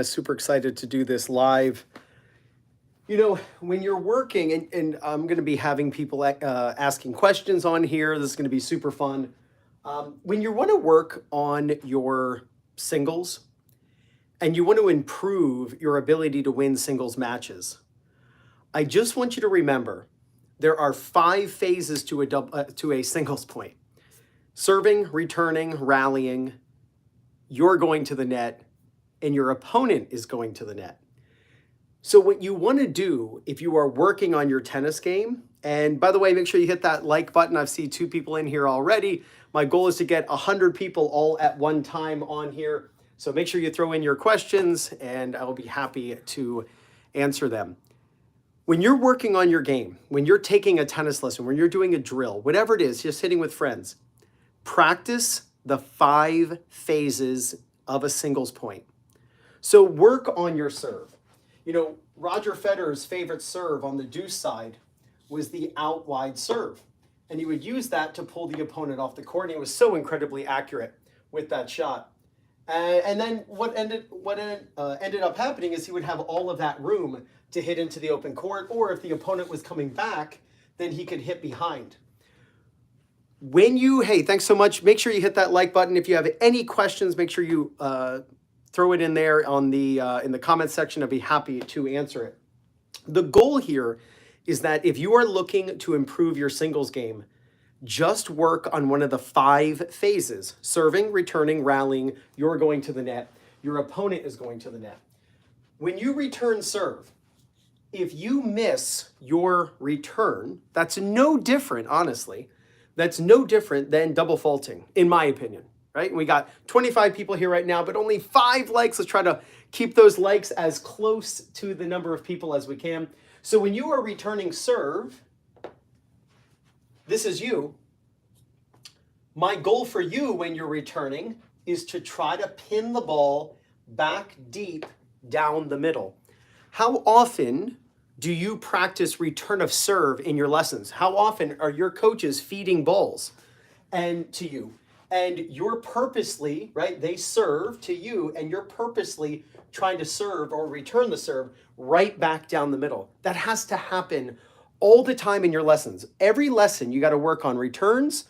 Super excited to do this live. You know, when you're working, and I'm going to be having people asking questions on here. This is going to be super fun. When you want to work on your singles and you want to improve your ability to win singles matches, I just want you to remember there are 5 phases to a singles point: serving, returning, rallying, you're going to the net, and your opponent is going to the net. So what you want to do if you are working on your tennis game, and by the way, make sure you hit that like button. I've seen 2 people in here already. My goal is to get 100 people all at one time on here. So make sure you throw in your questions and I will be happy to answer them. When you're working on your game, when you're taking a tennis lesson, when you're doing a drill, whatever it is, just hitting with friends, practice the 5 phases of a singles point. So work on your serve. You know, Roger Federer's favorite serve on the deuce side was the out wide serve. And he would use that to pull the opponent off the court. And he was so incredibly accurate with that shot. And then what ended up happening is he would have all of that room to hit into the open court. Or if the opponent was coming back, then he could hit behind. Hey, thanks so much. Make sure you hit that like button. If you have any questions, make sure you throw it in there on the in the comments section. I'd be happy to answer it. The goal here is that if you are looking to improve your singles game, just work on one of the 5 phases: serving, returning, rallying, you're going to the net, your opponent is going to the net. When you return serve, if you miss your return, that's no different, honestly, that's no different than double faulting, in my opinion. Right? We got 25 people here right now, but only 5 likes. Let's try to keep those likes as close to the number of people as we can. So when you are returning serve, this is you. My goal for you when you're returning is to try to pin the ball back deep down the middle. How often do you practice return of serve in your lessons? How often are your coaches feeding balls to you? And you're purposely, right, they serve to you, and you're purposely trying to serve or return the serve right back down the middle. That has to happen all the time in your lessons. Every lesson, you got to work on returns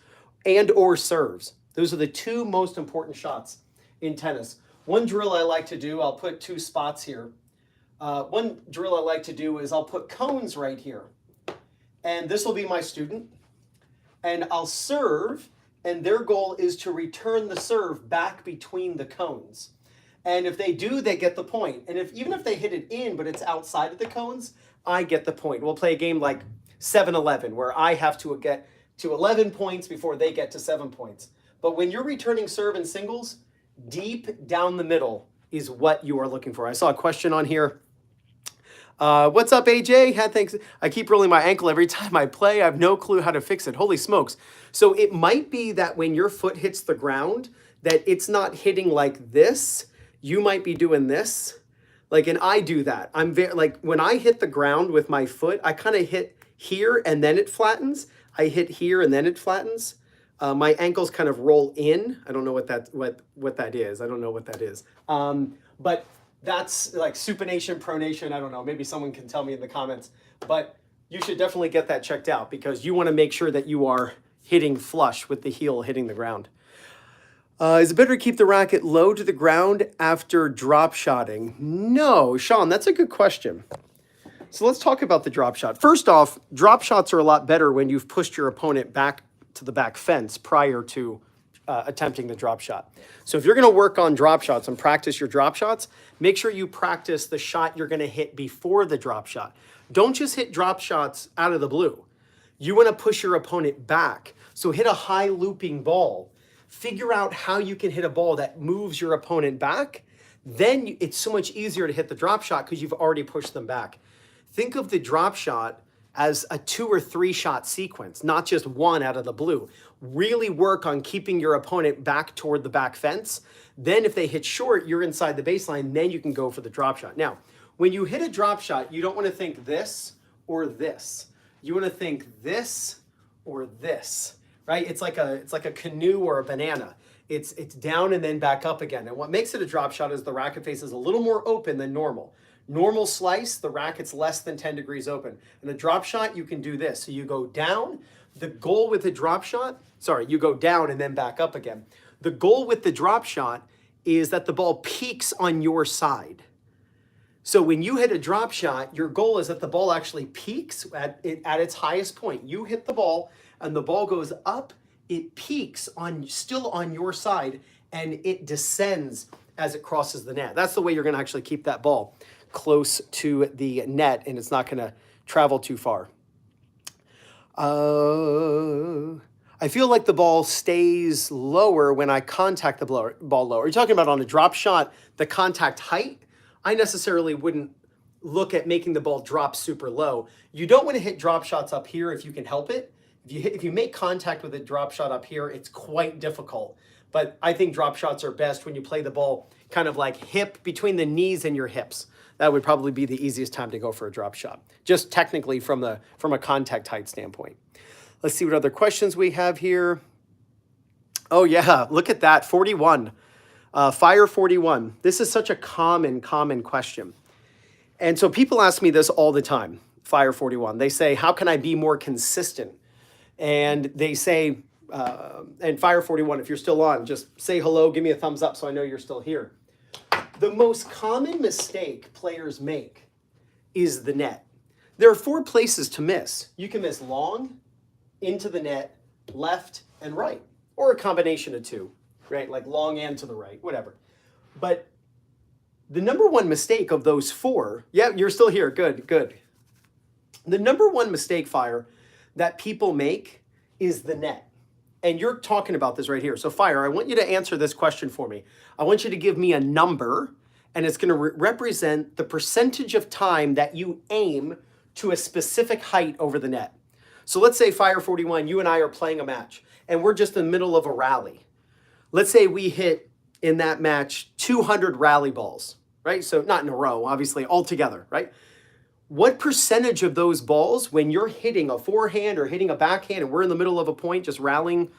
and or serves. Those are the 2 most important shots in tennis. One drill I like to do, I'll put 2 spots here. One drill I like to do is I'll put cones right here. And this will be my student. And I'll serve, and their goal is to return the serve back between the cones. And if they do, they get the point. And even if they hit it in, but it's outside of the cones, I get the point. We'll play a game like 7-11, where I have to get to 11 points before they get to 7 points. But when you're returning serve in singles, deep down the middle is what you are looking for. I saw a question on here. What's up, AJ? Thanks. I keep rolling my ankle every time I play. I have no clue how to fix it. Holy smokes. So it might be that when your foot hits the ground, that it's not hitting like this. You might be doing this. And I do that. I'm when I hit the ground with my foot, I kind of hit here and then it flattens. I hit here and then it flattens. My ankles kind of roll in. I don't know what that is. I don't know what that is. But that's like supination, pronation. I don't know. Maybe someone can tell me in the comments. But you should definitely get that checked out because you want to make sure that you are hitting flush with the heel hitting the ground. Is it better to keep the racket low to the ground after drop shotting? No, Sean, that's a good question. So let's talk about the drop shot. First off, drop shots are a lot better when you've pushed your opponent back to the back fence prior to attempting the drop shot. So if you're going to work on drop shots and practice your drop shots, make sure you practice the shot you're going to hit before the drop shot. Don't just hit drop shots out of the blue. You want to push your opponent back. So hit a high looping ball. Figure out how you can hit a ball that moves your opponent back. Then it's so much easier to hit the drop shot because you've already pushed them back. Think of the drop shot as a 2 or 3 shot sequence, not just one out of the blue. Really work on keeping your opponent back toward the back fence. Then if they hit short, you're inside the baseline, then you can go for the drop shot. Now, when you hit a drop shot, you don't want to think this or this. You want to think this or this, right? It's like a canoe or a banana. It's down and then back up again. And what makes it a drop shot is the racket face is a little more open than normal. Normal slice, the racket's less than 10 degrees open. In a drop shot, you can do this. So you go down. The goal with a drop shot, you go down and then back up again. The goal with the drop shot is that the ball peaks on your side. So when you hit a drop shot, your goal is that the ball actually peaks at its highest point. You hit the ball and the ball goes up, it peaks still on your side, and it descends as it crosses the net. That's the way you're going to actually keep that ball close to the net, and it's not going to travel too far. I feel like the ball stays lower when I contact the ball lower. You're talking about on a drop shot, the contact height? I necessarily wouldn't look at making the ball drop super low. You don't want to hit drop shots up here if you can help it. If you make contact with a drop shot up here, it's quite difficult. But I think drop shots are best when you play the ball kind of like hip between the knees and your hips. That would probably be the easiest time to go for a drop shot, just technically from a contact height standpoint. Let's see what other questions we have here. Oh yeah, look at that, 41. Fire 41. This is such a common question. And so people ask me this all the time, Fire 41. They say, how can I be more consistent? And they say, and Fire 41, if you're still on, just say hello, give me a thumbs up so I know you're still here. The most common mistake players make is the net. There are 4 places to miss. You can miss long, into the net, left, and right, or a combination of 2, right? Like long and to the right, whatever. But the number one mistake of those 4, yeah, you're still here, good. The number one mistake, Fire, that people make is the net. And you're talking about this right here. So Fire, I want you to answer this question for me. I want you to give me a number, and it's going to represent the percentage of time that you aim to a specific height over the net. So let's say, Fire 41, you and I are playing a match, and we're just in the middle of a rally. Let's say we hit, in that match, 200 rally balls, right? So not in a row, obviously, all together, right? What percentage of those balls, when you're hitting a forehand or hitting a backhand and we're in the middle of a point, just rallying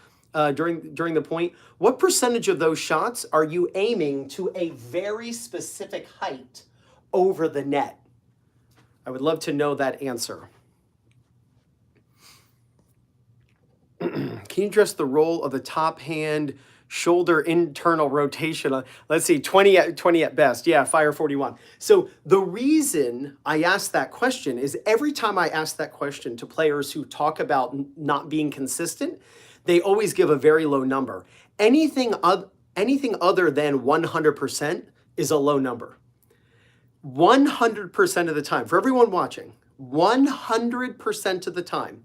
during the point, what percentage of those shots are you aiming to a very specific height over the net? I would love to know that answer. Can you address the role of the top hand shoulder internal rotation? Let's see, 20 at best. Yeah, Fire 41. So the reason I ask that question is every time I ask that question to players who talk about not being consistent, they always give a very low number. Anything other than 100% is a low number. 100% of the time, for everyone watching, 100% of the time,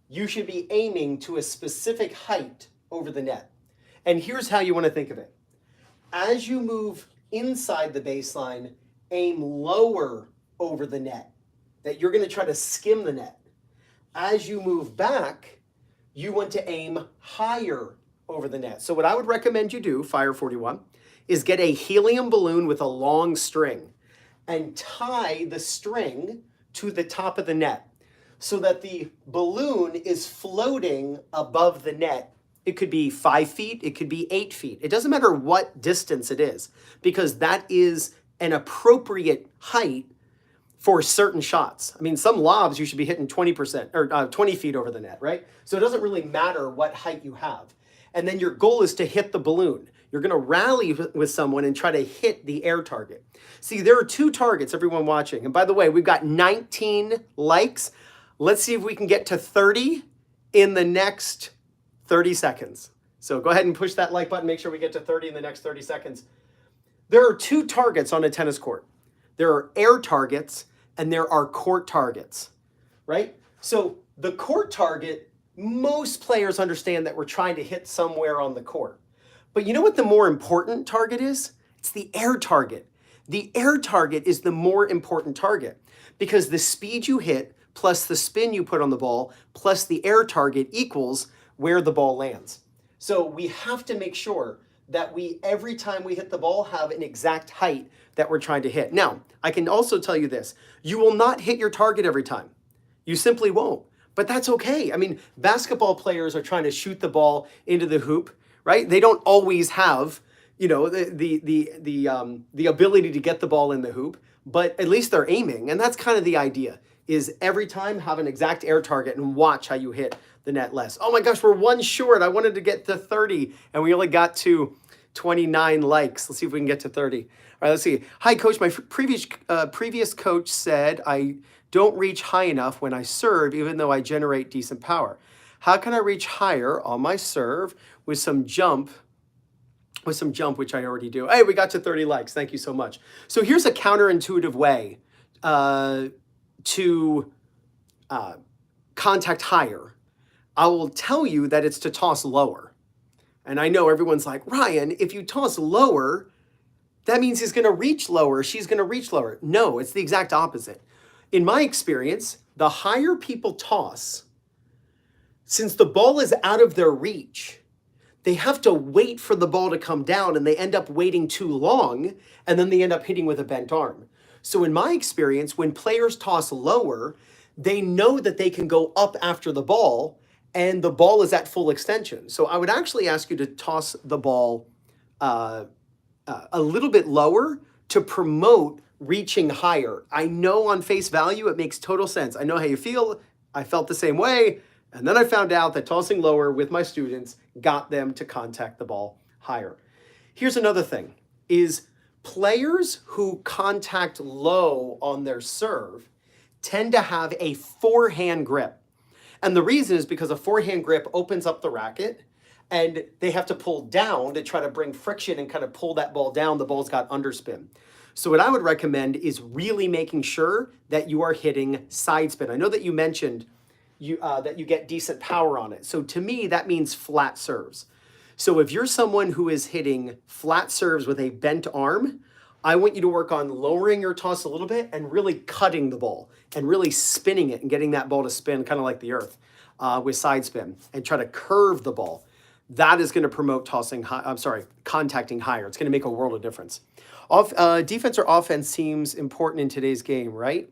you should be aiming to a specific height over the net. And here's how you want to think of it. As you move inside the baseline, aim lower over the net, that you're going to try to skim the net. As you move back, you want to aim higher over the net. So what I would recommend you do, Fire 41, is get a helium balloon with a long string and tie the string to the top of the net so that the balloon is floating above the net. It could be 5 feet, it could be 8 feet. It doesn't matter what distance it is, because that is an appropriate height for certain shots. I mean, some lobs you should be hitting 20% or 20 feet over the net, right? So it doesn't really matter what height you have. And then your goal is to hit the balloon. You're going to rally with someone and try to hit the air target. See, there are 2 targets, everyone watching. And by the way, we've got 19 likes. Let's see if we can get to 30 in the next 30 seconds. So go ahead and push that like button. Make sure we get to 30 in the next 30 seconds. There are 2 targets on a tennis court. There are air targets and there are court targets, right? So the court target, most players understand that we're trying to hit somewhere on the court. But you know what the more important target is? It's the air target. The air target is the more important target because the speed you hit plus the spin you put on the ball plus the air target equals where the ball lands. So we have to make sure that we, every time we hit the ball, have an exact height that we're trying to hit. Now, I can also tell you this. You will not hit your target every time. You simply won't. But that's okay. I mean, basketball players are trying to shoot the ball into the hoop, right? They don't always have, you know, the ability to get the ball in the hoop, but at least they're aiming. And that's kind of the idea, is every time have an exact air target and watch how you hit the net less. Oh my gosh, we're one short. I wanted to get to 30 and we only got to 29 likes. Let's see if we can get to 30. All right, let's see. Hi, coach. My previous coach said I don't reach high enough when I serve, even though I generate decent power. How can I reach higher on my serve with some jump, which I already do? Hey, we got to 30 likes. Thank you so much. So here's a counterintuitive way to contact higher. I will tell you that it's to toss lower. And I know everyone's like, Ryan, if you toss lower, that means he's going to reach lower. She's going to reach lower. No, it's the exact opposite. In my experience, the higher people toss, since the ball is out of their reach, they have to wait for the ball to come down and they end up waiting too long and then they end up hitting with a bent arm. So in my experience, when players toss lower, they know that they can go up after the ball and the ball is at full extension. So I would actually ask you to toss the ball a little bit lower to promote reaching higher. I know on face value, it makes total sense. I know how you feel. I felt the same way. And then I found out that tossing lower with my students got them to contact the ball higher. Here's another thing, is players who contact low on their serve tend to have a forehand grip. And the reason is because a forehand grip opens up the racket and they have to pull down to try to bring friction and kind of pull that ball down. The ball's got underspin. So what I would recommend is really making sure that you are hitting side spin. I know that you mentioned that you get decent power on it. So to me, that means flat serves. So if you're someone who is hitting flat serves with a bent arm, I want you to work on lowering your toss a little bit and really cutting the ball and really spinning it and getting that ball to spin kind of like the earth with side spin and try to curve the ball. That is going to promote contacting higher. It's going to make a world of difference. Defense or offense seems important in today's game, right?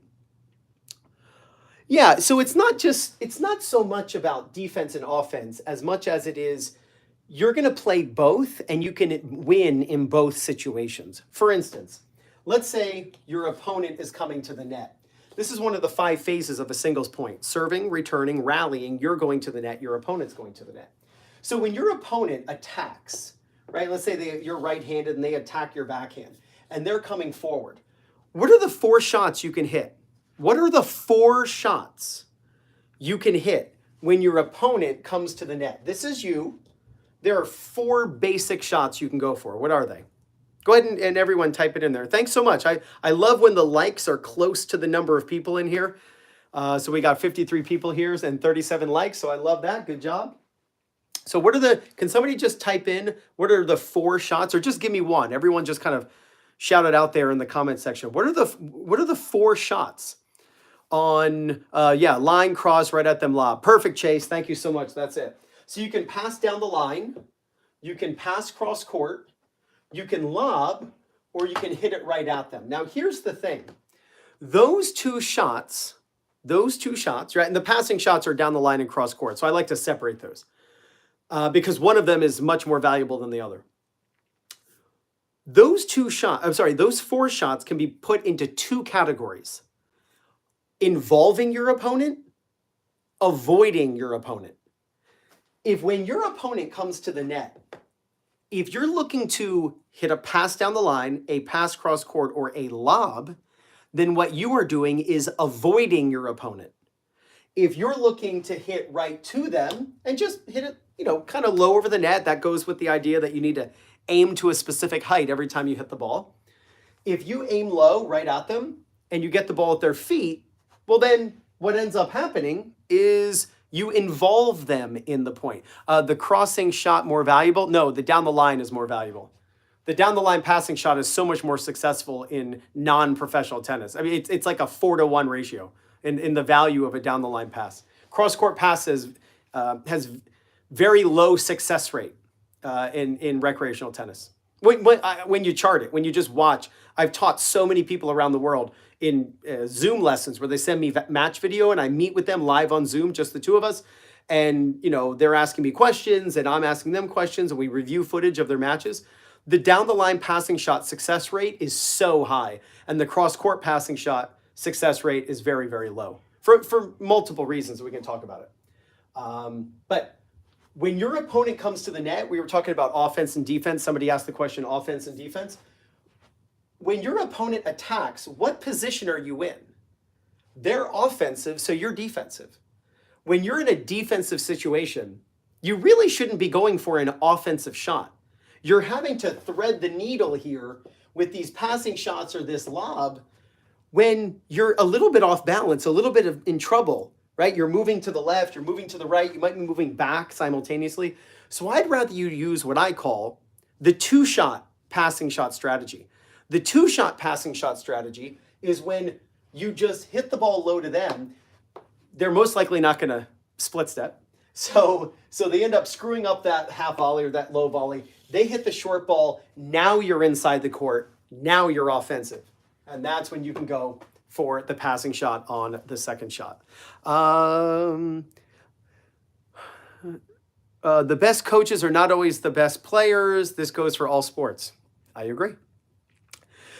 Yeah, so it's not so much about defense and offense as much as it is you're going to play both and you can win in both situations. For instance, let's say your opponent is coming to the net. This is one of the 5 phases of a singles point: serving, returning, rallying. You're going to the net, your opponent's going to the net. So when your opponent attacks, right, let's say you're right-handed and they attack your backhand and they're coming forward, what are the 4 shots you can hit? What are the 4 shots you can hit when your opponent comes to the net? This is you. There are 4 basic shots you can go for. What are they? Go ahead and everyone type it in there. Thanks so much. I love when the likes are close to the number of people in here. So we got 53 people here and 37 likes. So I love that. Good job. So can somebody just type in, what are the 4 shots? Or just give me one. Everyone just kind of shout it out there in the comment section. What are the 4 shots on, line, cross, right at them, lob? Perfect, Chase. Thank you so much. That's it. So you can pass down the line, you can pass cross court, you can lob, or you can hit it right at them. Now, here's the thing. Those two shots, right? And the passing shots are down the line and cross court. So I like to separate those because one of them is much more valuable than the other. Those 4 shots can be put into 2 categories: involving your opponent, avoiding your opponent. If when your opponent comes to the net, if you're looking to hit a pass down the line, a pass cross court, or a lob, then what you are doing is avoiding your opponent. If you're looking to hit right to them and just hit it, kind of low over the net, that goes with the idea that you need to aim to a specific height every time you hit the ball. If you aim low right at them and you get the ball at their feet, well then what ends up happening is you involve them in the point. The crossing shot more valuable? No, the down the line is more valuable. The down the line passing shot is so much more successful in non-professional tennis. I mean, it's like a 4-to-1 ratio in the value of a down the line pass. Cross court pass has very low success rate in recreational tennis. When you chart it, when you just watch, I've taught so many people around the world in Zoom lessons where they send me match video and I meet with them live on Zoom, just the 2 of us. and, they're asking me questions and I'm asking them questions and we review footage of their matches, the down the line passing shot success rate is so high. And the cross court passing shot success rate is very, very low for multiple reasons. We can talk about it. But when your opponent comes to the net, we were talking about offense and defense. Somebody asked the question, offense and defense. When your opponent attacks, what position are you in? They're offensive, so you're defensive. When you're in a defensive situation, you really shouldn't be going for an offensive shot. You're having to thread the needle here with these passing shots or this lob when you're a little bit off balance, a little bit in trouble, right? You're moving to the left, you're moving to the right, you might be moving back simultaneously. So I'd rather you use what I call the two-shot passing shot strategy. The two-shot passing shot strategy is when you just hit the ball low to them. They're most likely not going to split step. So they end up screwing up that half volley or that low volley. They hit the short ball. Now you're inside the court. Now you're offensive. And that's when you can go for the passing shot on the second shot. The best coaches are not always the best players. This goes for all sports. I agree.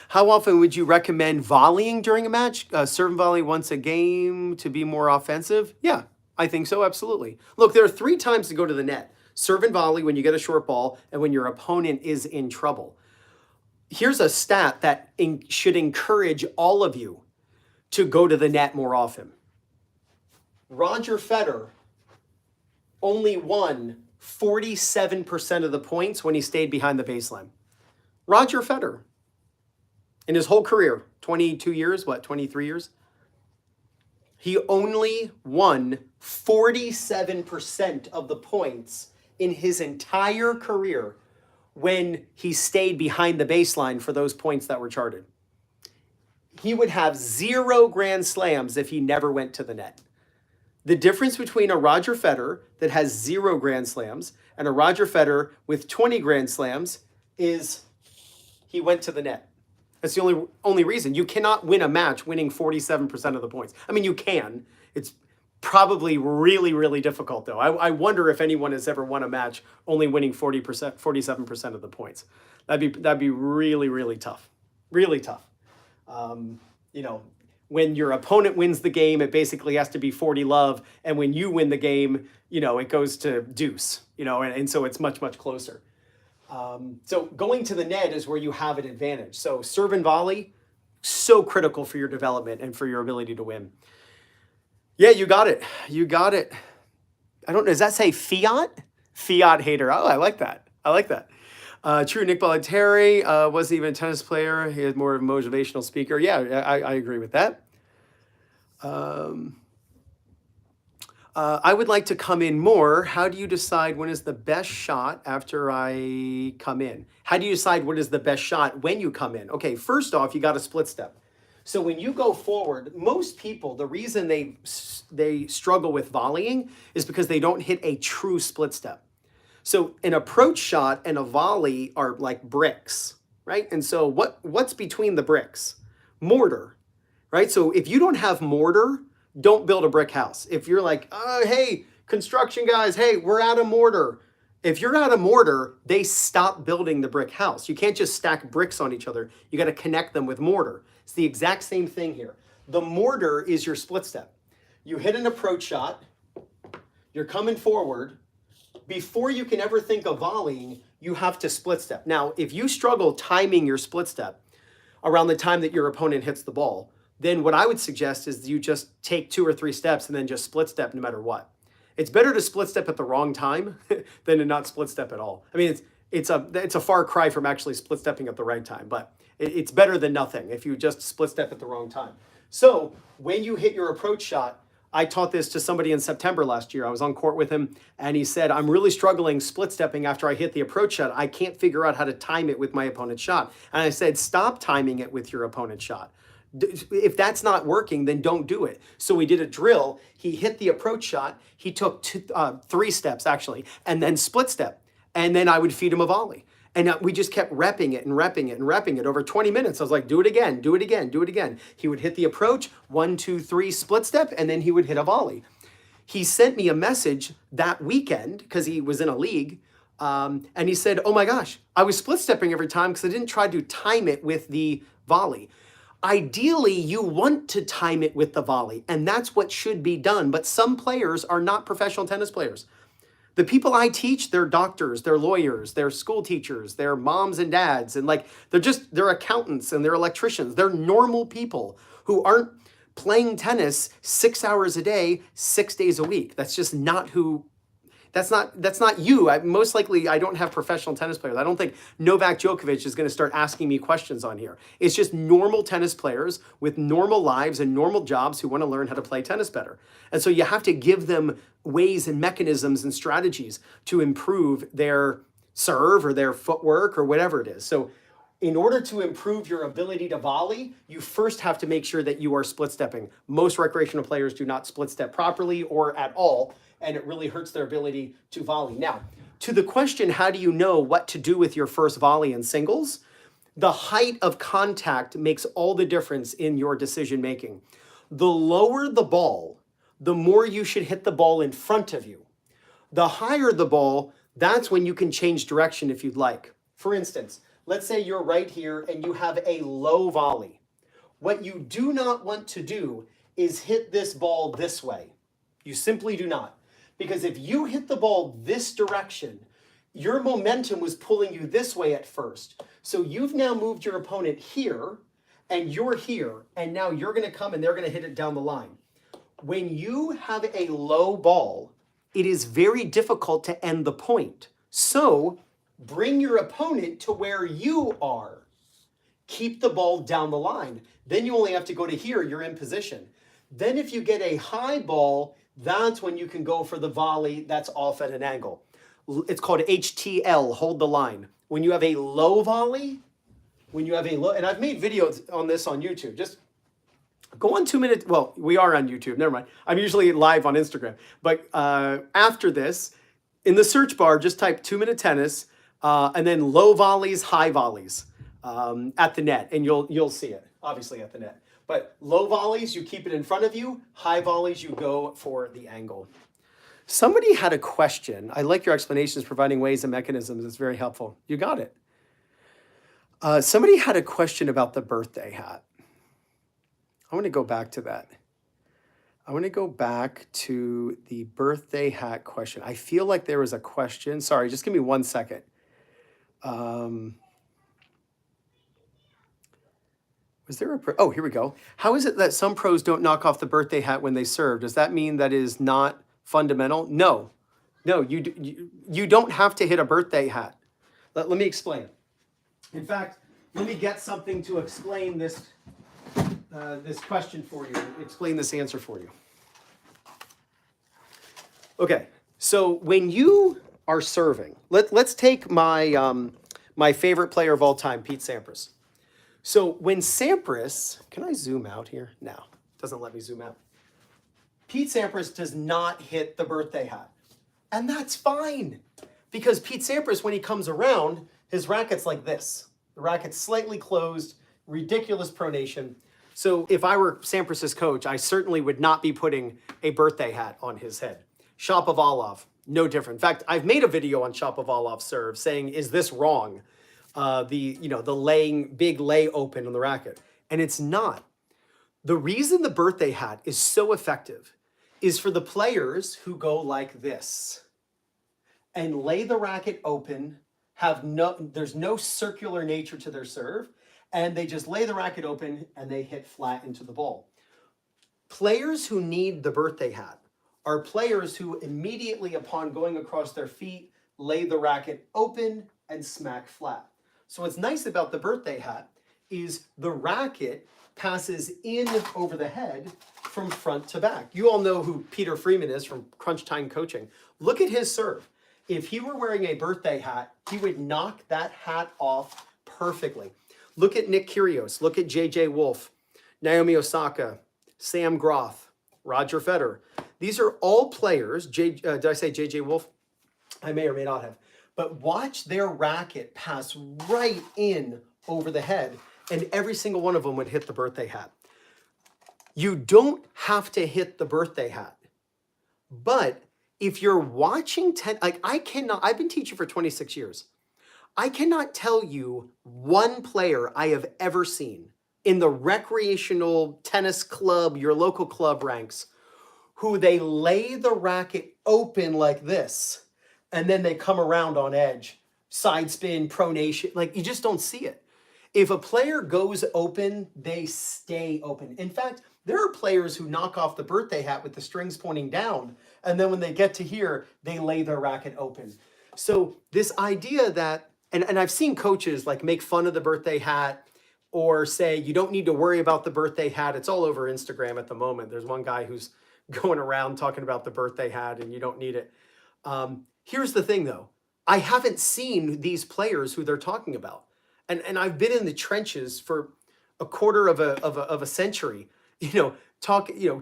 How often would you recommend volleying during a match? Serve and volley once a game to be more offensive? Yeah, I think so, absolutely. Look, there are 3 times to go to the net. Serve and volley when you get a short ball and when your opponent is in trouble. Here's a stat that should encourage all of you to go to the net more often. Roger Federer only won 47% of the points when he stayed behind the baseline. Roger Federer. In his whole career, 22 years, 23 years? He only won 47% of the points in his entire career when he stayed behind the baseline for those points that were charted. He would have 0 Grand Slams if he never went to the net. The difference between a Roger Federer that has 0 Grand Slams and a Roger Federer with 20 Grand Slams is he went to the net. That's the only reason. You cannot win a match winning 47% of the points. I mean, you can. It's probably really, really difficult, though. I wonder if anyone has ever won a match only winning 47% of the points. That'd be really, really tough. Really tough. When your opponent wins the game, it basically has to be 40-love. And when you win the game, it goes to deuce, and so it's much, much closer. So going to the net is where you have an advantage. So serve and volley, so critical for your development and for your ability to win. Yeah, you got it. You got it. I don't know. Does that say fiat? Fiat hater. Oh, I like that. True, Nick Bollettieri wasn't even a tennis player. He was more of a motivational speaker. Yeah, I agree with that. I would like to come in more. How do you decide when is the best shot after I come in? How do you decide what is the best shot when you come in? Okay, first off, you got to split step. So when you go forward, most people, the reason they struggle with volleying is because they don't hit a true split step. So an approach shot and a volley are like bricks, right? And so what's between the bricks? Mortar, right? So if you don't have mortar, don't build a brick house. If you're like, oh, hey, construction guys, hey, we're out of mortar. If you're out of mortar, they stop building the brick house. You can't just stack bricks on each other. You got to connect them with mortar. It's the exact same thing here. The mortar is your split step. You hit an approach shot. You're coming forward. Before you can ever think of volleying, you have to split step. Now, if you struggle timing your split step around the time that your opponent hits the ball, then what I would suggest is you just take 2 or 3 steps and then just split step no matter what. It's better to split step at the wrong time than to not split step at all. I mean, it's a far cry from actually split stepping at the right time, but it's better than nothing if you just split step at the wrong time. So when you hit your approach shot, I taught this to somebody in September last year. I was on court with him and he said, I'm really struggling split stepping after I hit the approach shot. I can't figure out how to time it with my opponent's shot. And I said, stop timing it with your opponent's shot. If that's not working, then don't do it. So we did a drill. He hit the approach shot. He took 3 steps actually, and then split step. And then I would feed him a volley. And we just kept repping it and repping it and repping it over 20 minutes. I was like, do it again, do it again, do it again. He would hit the approach, 1, 2, 3, split step, and then he would hit a volley. he sent me a message that weekend because he was in a league. And he said, oh my gosh, I was split stepping every time because I didn't try to time it with the volley. Ideally, you want to time it with the volley, and that's what should be done. But some players are not professional tennis players. The people I teach, they're doctors, they're lawyers, they're school teachers, they're moms and dads, and like they're accountants and they're electricians. They're normal people who aren't playing tennis 6 hours a day, 6 days a week. That's just not who. That's not you. Most likely, I don't have professional tennis players. I don't think Novak Djokovic is going to start asking me questions on here. It's just normal tennis players with normal lives and normal jobs who want to learn how to play tennis better. And so you have to give them ways and mechanisms and strategies to improve their serve or their footwork or whatever it is. So in order to improve your ability to volley, you first have to make sure that you are split stepping. Most recreational players do not split step properly or at all, and it really hurts their ability to volley. Now, to the question, how do you know what to do with your first volley in singles? The height of contact makes all the difference in your decision making. The lower the ball, the more you should hit the ball in front of you. The higher the ball, that's when you can change direction if you'd like. For instance, let's say you're right here and you have a low volley. What you do not want to do is hit this ball this way. You simply do not. Because if you hit the ball this direction, your momentum was pulling you this way at first. So you've now moved your opponent here, and you're here, and now you're going to come and they're going to hit it down the line. When you have a low ball, it is very difficult to end the point. So bring your opponent to where you are. Keep the ball down the line. Then you only have to go to here, you're in position. Then if you get a high ball, that's when you can go for the volley that's off at an angle. It's called HTL, hold the line. When you have a low volley, and I've made videos on this on YouTube. Just go on 2 minutes. Well, we are on YouTube, never mind. I'm usually live on Instagram. But after this, in the search bar, just type 2-minute tennis, and then low volleys, high volleys at the net, and you'll see it, obviously at the net. But low volleys, you keep it in front of you. High volleys, you go for the angle. Somebody had a question. I like your explanations, providing ways and mechanisms. It's very helpful. You got it. Somebody had a question about the birthday hat. I want to go back to that. I want to go back to the birthday hat question. I feel like there was a question. Sorry, just give me 1 second. Was there oh, here we go. How is it that some pros don't knock off the birthday hat when they serve? Does that mean that is not fundamental? No, you don't have to hit a birthday hat. Let me explain. In fact, let me get something to explain this this question for you, explain this answer for you. Okay, so when you are serving, let's take my my favorite player of all time, Pete Sampras. So when Sampras, can I zoom out here? No, it doesn't let me zoom out. Pete Sampras does not hit the birthday hat. And that's fine. Because Pete Sampras, when he comes around, his racket's like this. The racket's slightly closed, ridiculous pronation. So if I were Sampras's coach, I certainly would not be putting a birthday hat on his head. Shapovalov, no different. In fact, I've made a video on Shapovalov's serve saying, is this wrong? The big lay open on the racket. And it's not. The reason the birthday hat is so effective is for the players who go like this and lay the racket open, there's no circular nature to their serve, and they just lay the racket open and they hit flat into the ball. Players who need the birthday hat are players who immediately upon going across their feet, lay the racket open and smack flat. So what's nice about the birthday hat is the racket passes in over the head from front to back. You all know who Peter Freeman is from Crunch Time Coaching. Look at his serve. If he were wearing a birthday hat, he would knock that hat off perfectly. Look at Nick Kyrgios. Look at J.J. Wolf, Naomi Osaka, Sam Groth, Roger Federer. These are all players. Did I say J.J. Wolf? I may or may not have. But watch their racket pass right in over the head, and every single one of them would hit the birthday hat. You don't have to hit the birthday hat. But if you're watching like I've been teaching for 26 years. I cannot tell you one player I have ever seen in the recreational tennis club, your local club ranks, who they lay the racket open like this, and then they come around on edge, side spin, pronation. Like, you just don't see it. If a player goes open, they stay open. In fact, there are players who knock off the birthday hat with the strings pointing down, and then when they get to here, they lay their racket open. So this idea that, and I've seen coaches like make fun of the birthday hat or say, you don't need to worry about the birthday hat. It's all over Instagram at the moment. There's one guy who's going around talking about the birthday hat and you don't need it. Here's the thing though. I haven't seen these players who they're talking about. And I've been in the trenches for a quarter of a century,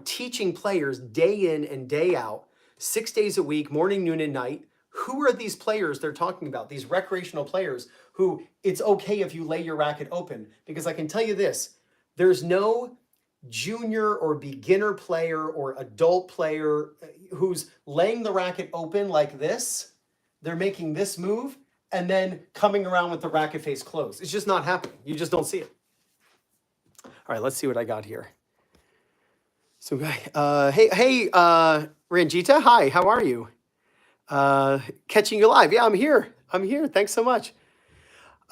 teaching players day in and day out, 6 days a week, morning, noon, and night. Who are these players they're talking about? These recreational players who it's okay if you lay your racket open. Because I can tell you this, there's no junior or beginner player or adult player who's laying the racket open like this. They're making this move and then coming around with the racket face closed. It's just not happening. You just don't see it. All right, let's see what I got here. So, hey, Ranjita, hi, how are you? Catching you live. Yeah, I'm here. Thanks so much.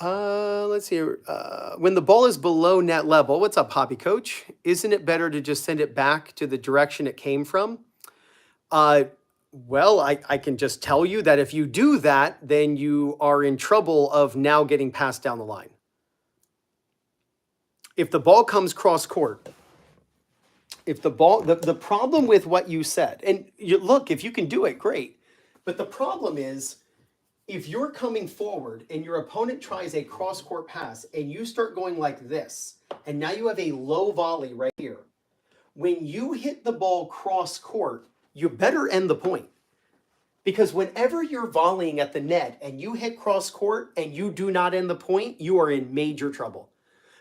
Let's see. When the ball is below net level, what's up, hobby coach? Isn't it better to just send it back to the direction it came from? Well, I can just tell you that if you do that, then you are in trouble of now getting passed down the line. If the ball comes cross court, if the ball, the problem with what you said, and look, if you can do it, great. But the problem is, if you're coming forward and your opponent tries a cross-court pass and you start going like this, and now you have a low volley right here, when you hit the ball cross-court, you better end the point. Because whenever you're volleying at the net and you hit cross-court and you do not end the point, you are in major trouble.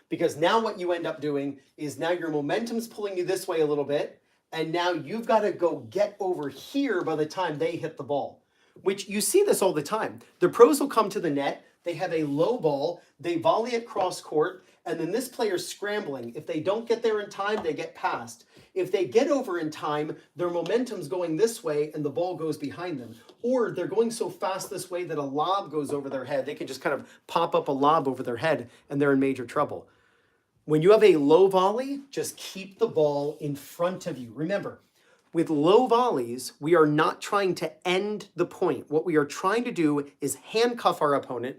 Because now what you end up doing is now your momentum's pulling you this way a little bit, and now you've got to go get over here by the time they hit the ball, which you see this all the time. The pros will come to the net, they have a low ball, they volley it cross court, and then this player's scrambling. If they don't get there in time, they get passed. If they get over in time, their momentum's going this way and the ball goes behind them. Or they're going so fast this way that a lob goes over their head. They can just kind of pop up a lob over their head and they're in major trouble. When you have a low volley, just keep the ball in front of you. Remember, with low volleys, we are not trying to end the point. What we are trying to do is handcuff our opponent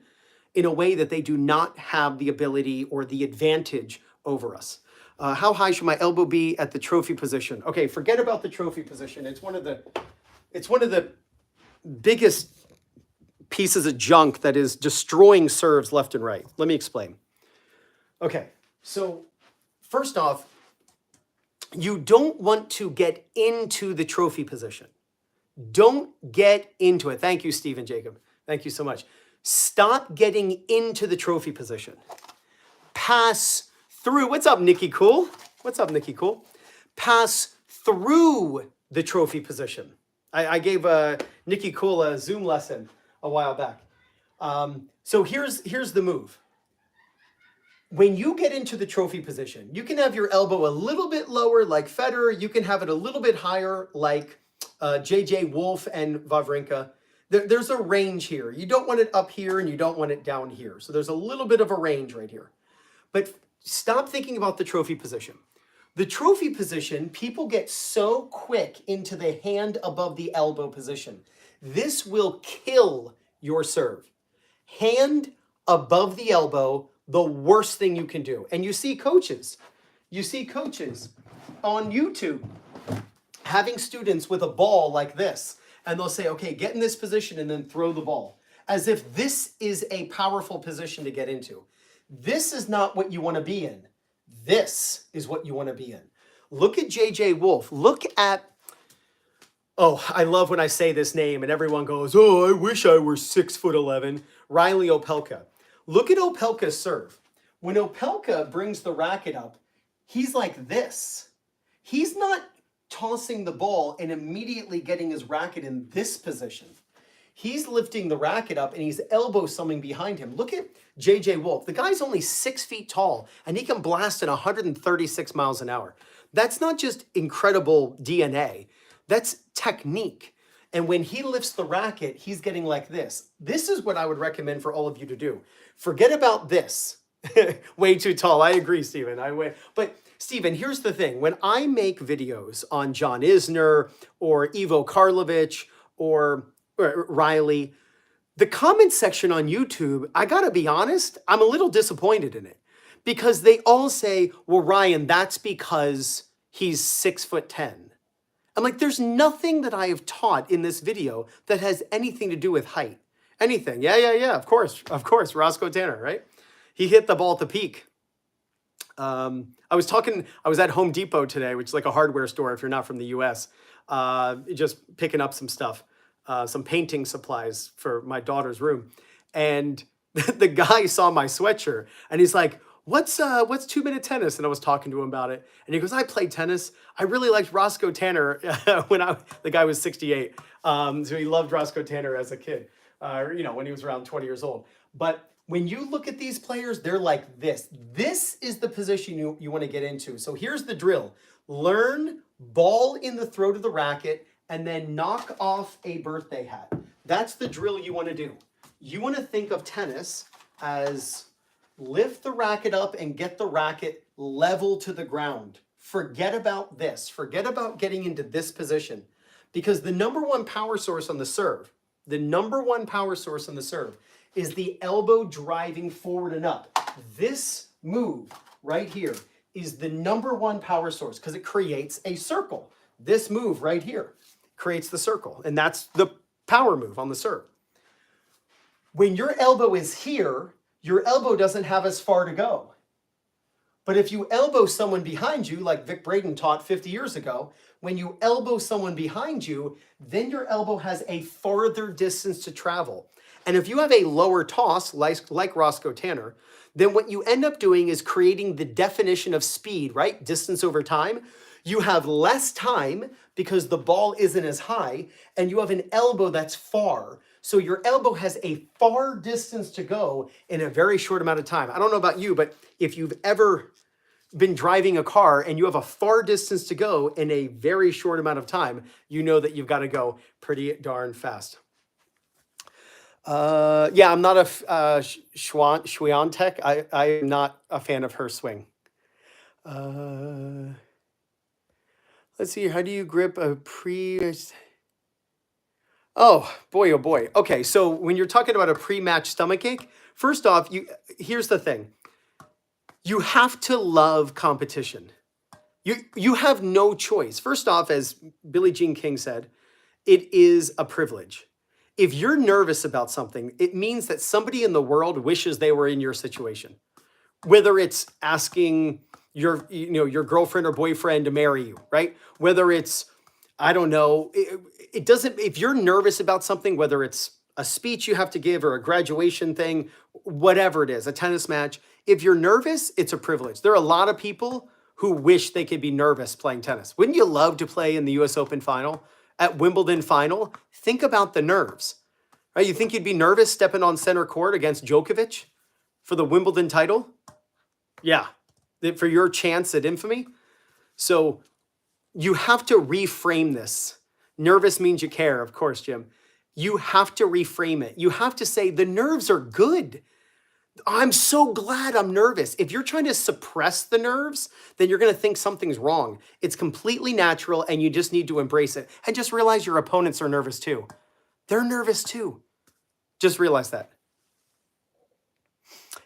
in a way that they do not have the ability or the advantage over us. How high should my elbow be at the trophy position? Okay, forget about the trophy position. It's one of the biggest pieces of junk that is destroying serves left and right. Let me explain. Okay. So first off, you don't want to get into the trophy position. Don't get into it. Thank you, Stephen Jacob. Thank you so much. Stop getting into the trophy position. Pass through. What's up, Nikki Cool? What's up, Nikki Cool? Pass through the trophy position. I gave Nikki Cool a Zoom lesson a while back. So here's the move. When you get into the trophy position, you can have your elbow a little bit lower like Federer. You can have it a little bit higher like J.J. Wolf and Wawrinka. There's a range here. You don't want it up here and you don't want it down here. So there's a little bit of a range right here. But stop thinking about the trophy position. The trophy position, people get so quick into the hand above the elbow position. This will kill your serve. Hand above the elbow, the worst thing you can do. And you see coaches on YouTube having students with a ball like this, and they'll say, okay, get in this position and then throw the ball, as if this is a powerful position to get into. This is not what you want to be in. This is what you want to be in. Look at J.J. Wolf. Look at, oh, I love when I say this name and everyone goes, oh, I wish I were 6'11". Riley Opelka. Look at Opelka's serve. When Opelka brings the racket up, he's like this. He's not tossing the ball and immediately getting his racket in this position. He's lifting the racket up and he's elbow something behind him. Look at J.J. Wolf. The guy's only 6 feet tall and he can blast at 136 miles an hour. That's not just incredible DNA. That's technique. And when he lifts the racket, he's getting like this. This is what I would recommend for all of you to do. Forget about this. Way too tall. I agree, Stephen. But Stephen, here's the thing. When I make videos on John Isner or Ivo Karlovic or Riley, the comment section on YouTube, I gotta be honest, I'm a little disappointed in it because they all say, well, Ryan, that's because he's 6'10". I'm like, there's nothing that I have taught in this video that has anything to do with height. Anything. Yeah. Of course. Roscoe Tanner, right? He hit the ball at the peak. I was at Home Depot today, which is like a hardware store if you're not from the US, just picking up some stuff, some painting supplies for my daughter's room. And the guy saw my sweatshirt and he's like, what's 2-minute tennis? And I was talking to him about it. And he goes, I played tennis. I really liked Roscoe Tanner the guy was 68. So he loved Roscoe Tanner as a kid, when he was around 20 years old. But when you look at these players, they're like this. This is the position you want to get into. So here's the drill. Learn ball in the throat of the racket and then knock off a birthday hat. That's the drill you want to do. You want to think of tennis as lift the racket up and get the racket level to the ground. Forget about this. Forget about getting into this position because the number one power source on the serve, is the elbow driving forward and up. This move right here is the number one power source because it creates a circle. This move right here creates the circle, and that's the power move on the serve. When your elbow is here, your elbow doesn't have as far to go. But if you elbow someone behind you, like Vic Braden taught 50 years ago, when you elbow someone behind you, then your elbow has a farther distance to travel. And if you have a lower toss, like Roscoe Tanner, then what you end up doing is creating the definition of speed, right? Distance over time. You have less time because the ball isn't as high, and you have an elbow that's far. So your elbow has a far distance to go in a very short amount of time. I don't know about you, but if you've ever been driving a car and you have a far distance to go in a very short amount of time, you know that you've got to go pretty darn fast. I'm not a Swiatek. I am not a fan of her swing. Let's see. How do you grip a Oh boy. Okay, so when you're talking about a pre-match stomachache, first off, here's the thing. You have to love competition. You have no choice. First off, as Billie Jean King said, it is a privilege. If you're nervous about something, it means that somebody in the world wishes they were in your situation. Whether it's asking your girlfriend or boyfriend to marry you, right? Whether it's, I don't know, it doesn't, if you're nervous about something, whether it's a speech you have to give or a graduation thing, whatever it is, a tennis match, if you're nervous, it's a privilege. There are a lot of people who wish they could be nervous playing tennis. Wouldn't you love to play in the US Open final? At Wimbledon final, think about the nerves, right? You think you'd be nervous stepping on center court against Djokovic for the Wimbledon title? Yeah, for your chance at infamy. So you have to reframe this. Nervous means you care, of course, Jim. You have to reframe it. You have to say, the nerves are good. I'm so glad I'm nervous. If you're trying to suppress the nerves, then you're going to think something's wrong. It's completely natural, and you just need to embrace it. And just realize your opponents are nervous too. They're nervous too. Just realize that.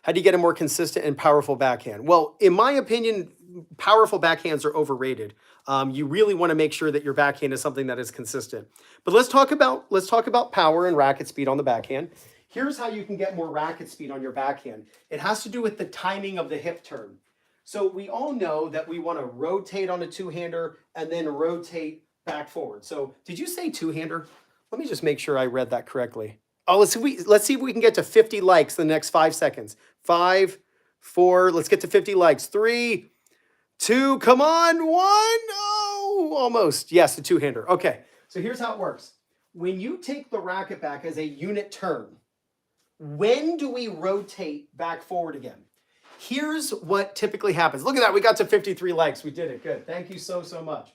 How do you get a more consistent and powerful backhand? Well, in my opinion, powerful backhands are overrated. You really want to make sure that your backhand is something that is consistent. But let's talk about power and racket speed on the backhand. Here's how you can get more racket speed on your backhand. It has to do with the timing of the hip turn. So we all know that we want to rotate on a two-hander and then rotate back forward. So did you say two-hander? Let me just make sure I read that correctly. Oh, let's see if we can get to 50 likes in the next 5 seconds. 5, 4, let's get to 50 likes. 3, 2, come on, 1. Oh, Oh, almost. Yes, a two-hander. Okay, so here's how it works. When you take the racket back as a unit turn, when do we rotate back forward again? Here's what typically happens. Look at that. We got to 53 likes. We did it. Good. Thank you so, so much.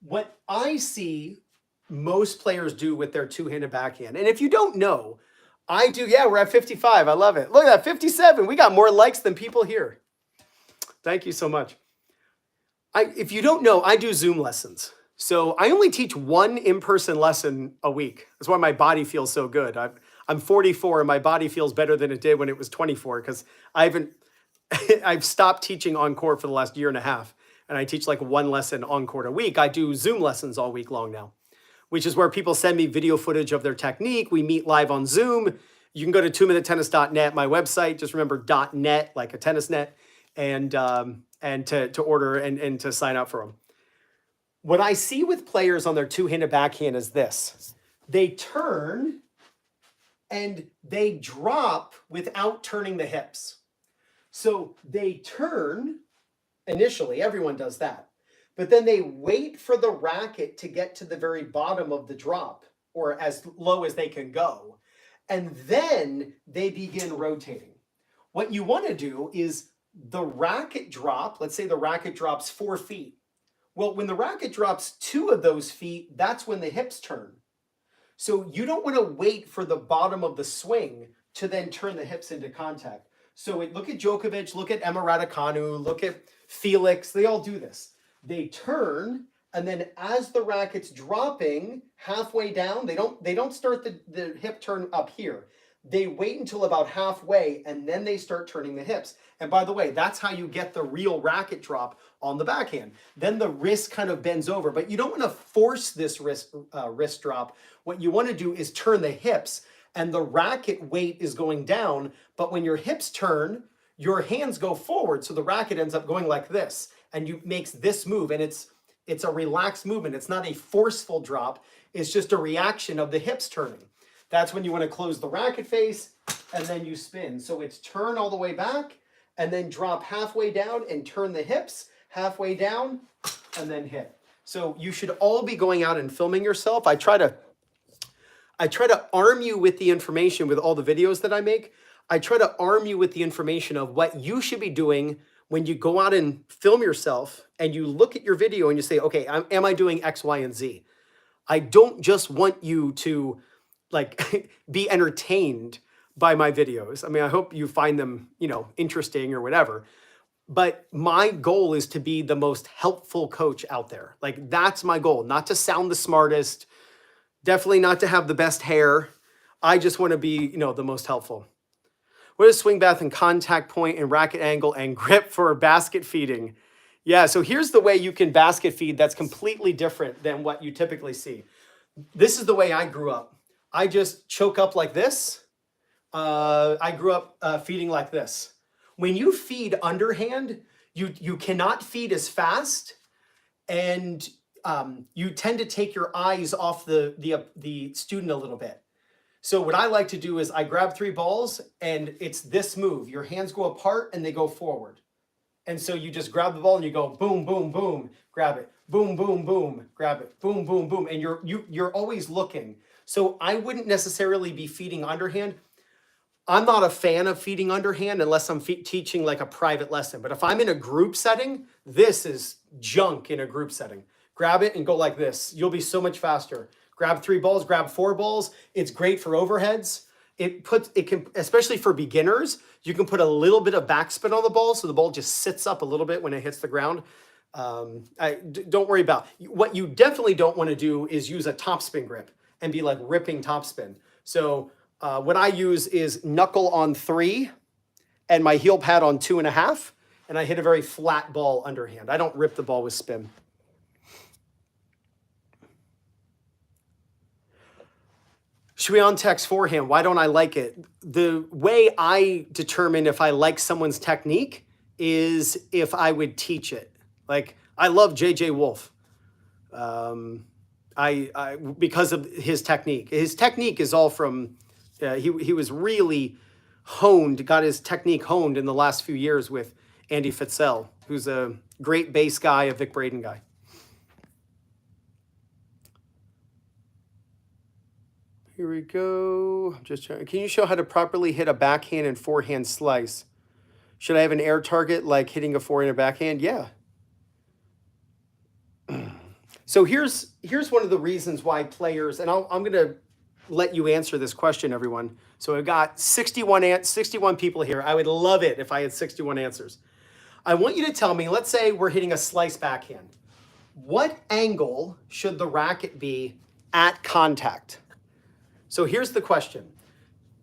What I see most players do with their two-handed backhand, and if you don't know, I do. Yeah, we're at 55. I love it. Look at that, 57. We got more likes than people here. Thank you so much. If you don't know, I do Zoom lessons. So I only teach one in-person lesson a week. That's why my body feels so good. I'm 44 and my body feels better than it did when it was 24 because I've stopped teaching on court for the last year and a half. And I teach like one lesson on court a week. I do Zoom lessons all week long now, which is where people send me video footage of their technique. We meet live on Zoom. You can go to 2MinuteTennis.net, my website. Just remember .net, like a tennis net, and to order and to sign up for them. What I see with players on their two-handed backhand is this. They turn and they drop without turning the hips. So they turn initially, everyone does that. But then they wait for the racket to get to the very bottom of the drop or as low as they can go. And then they begin rotating. What you want to do is the racket drop, let's say the racket drops 4 feet. Well, when the racket drops 2 of those feet, that's when the hips turn. So you don't want to wait for the bottom of the swing to then turn the hips into contact. So look at Djokovic, look at Emma Raducanu, look at Felix. They all do this. They turn, and then as the racket's dropping halfway down, they don't start the hip turn up here. They wait until about halfway, and then they start turning the hips. And by the way, that's how you get the real racket drop on the backhand. Then the wrist kind of bends over, but you don't want to force this wrist drop. What you want to do is turn the hips, and the racket weight is going down, but when your hips turn, your hands go forward, so the racket ends up going like this, and you makes this move, and it's a relaxed movement. It's not a forceful drop. It's just a reaction of the hips turning. That's when you want to close the racket face, and then you spin. So it's turn all the way back, and then drop halfway down and turn the hips halfway down, and then hit. So you should all be going out and filming yourself. I try to arm you with the information with all the videos that I make. I try to arm you with the information of what you should be doing when you go out and film yourself and you look at your video and you say, okay, am I doing X, Y, and Z? I don't just want you to like be entertained by my videos. I mean, I hope you find them, interesting or whatever. But my goal is to be the most helpful coach out there. Like that's my goal, not to sound the smartest, definitely not to have the best hair. I just want to be, the most helpful. What is swing bath and contact point and racket angle and grip for basket feeding? Yeah, so here's the way you can basket feed that's completely different than what you typically see. This is the way I grew up. I just choke up like this. I grew up feeding like this. When you feed underhand, you cannot feed as fast, and you tend to take your eyes off the student a little bit. So what I like to do is I grab 3 balls, and it's this move. Your hands go apart and they go forward. And so you just grab the ball and you go boom, boom, boom, grab it, boom, boom, boom, grab it, boom, boom, boom, and you're always looking. So I wouldn't necessarily be feeding underhand. I'm not a fan of feeding underhand unless I'm teaching like a private lesson. But if I'm in a group setting, this is junk in a group setting. Grab it and go like this. You'll be so much faster. Grab 3 balls, grab 4 balls. It's great for overheads. It can, especially for beginners, you can put a little bit of backspin on the ball so the ball just sits up a little bit when it hits the ground. Don't worry about what you definitely don't want to do is use a topspin grip and be like ripping topspin. So what I use is knuckle on 3 and my heel pad on 2.5, and I hit a very flat ball underhand. I don't rip the ball with spin. Should we on text forehand? Why don't I like it? The way I determine if I like someone's technique is if I would teach it. Like I love JJ Wolf. Because of his technique. His technique is all from, he was really honed, got his technique honed in the last few years with Andy Fitzell, who's a great bass guy, a Vic Braden guy. Here we go. I'm just trying. Can you show how to properly hit a backhand and forehand slice? Should I have an air target like hitting a forehand or backhand? Yeah. So here's one of the reasons why players, and I'm going to let you answer this question, everyone. So I've got 61 people here. I would love it if I had 61 answers. I want you to tell me, let's say we're hitting a slice backhand. What angle should the racket be at contact? So here's the question.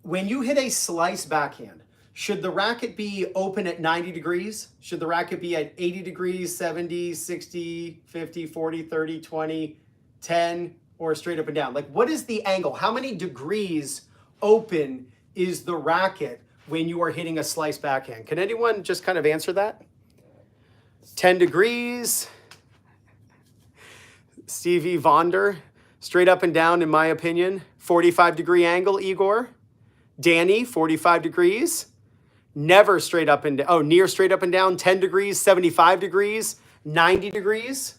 When you hit a slice backhand, should the racket be open at 90 degrees? Should the racket be at 80 degrees, 70, 60, 50, 40, 30, 20, 10, or straight up and down? Like, what is the angle? How many degrees open is the racket when you are hitting a slice backhand? Can anyone just kind of answer that? 10 degrees. Stevie Vonder, straight up and down, in my opinion. 45-degree angle, Igor. Danny, 45 degrees. Never straight up and down. Oh, near straight up and down, 10 degrees, 75 degrees, 90 degrees.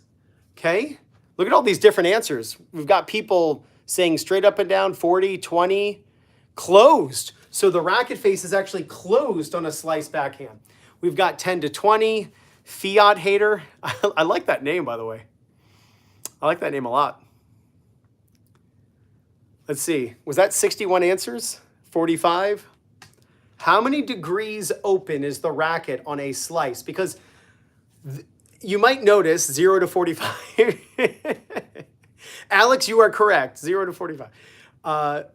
Okay. Look at all these different answers. We've got people saying straight up and down, 40, 20, closed. So the racket face is actually closed on a slice backhand. We've got 10 to 20, Fiat Hater. I like that name, by the way. I like that name a lot. Let's see. Was that 61 answers? 45? How many degrees open is the racket on a slice? Because you might notice 0 to 45. Alex, you are correct. 0 to 45.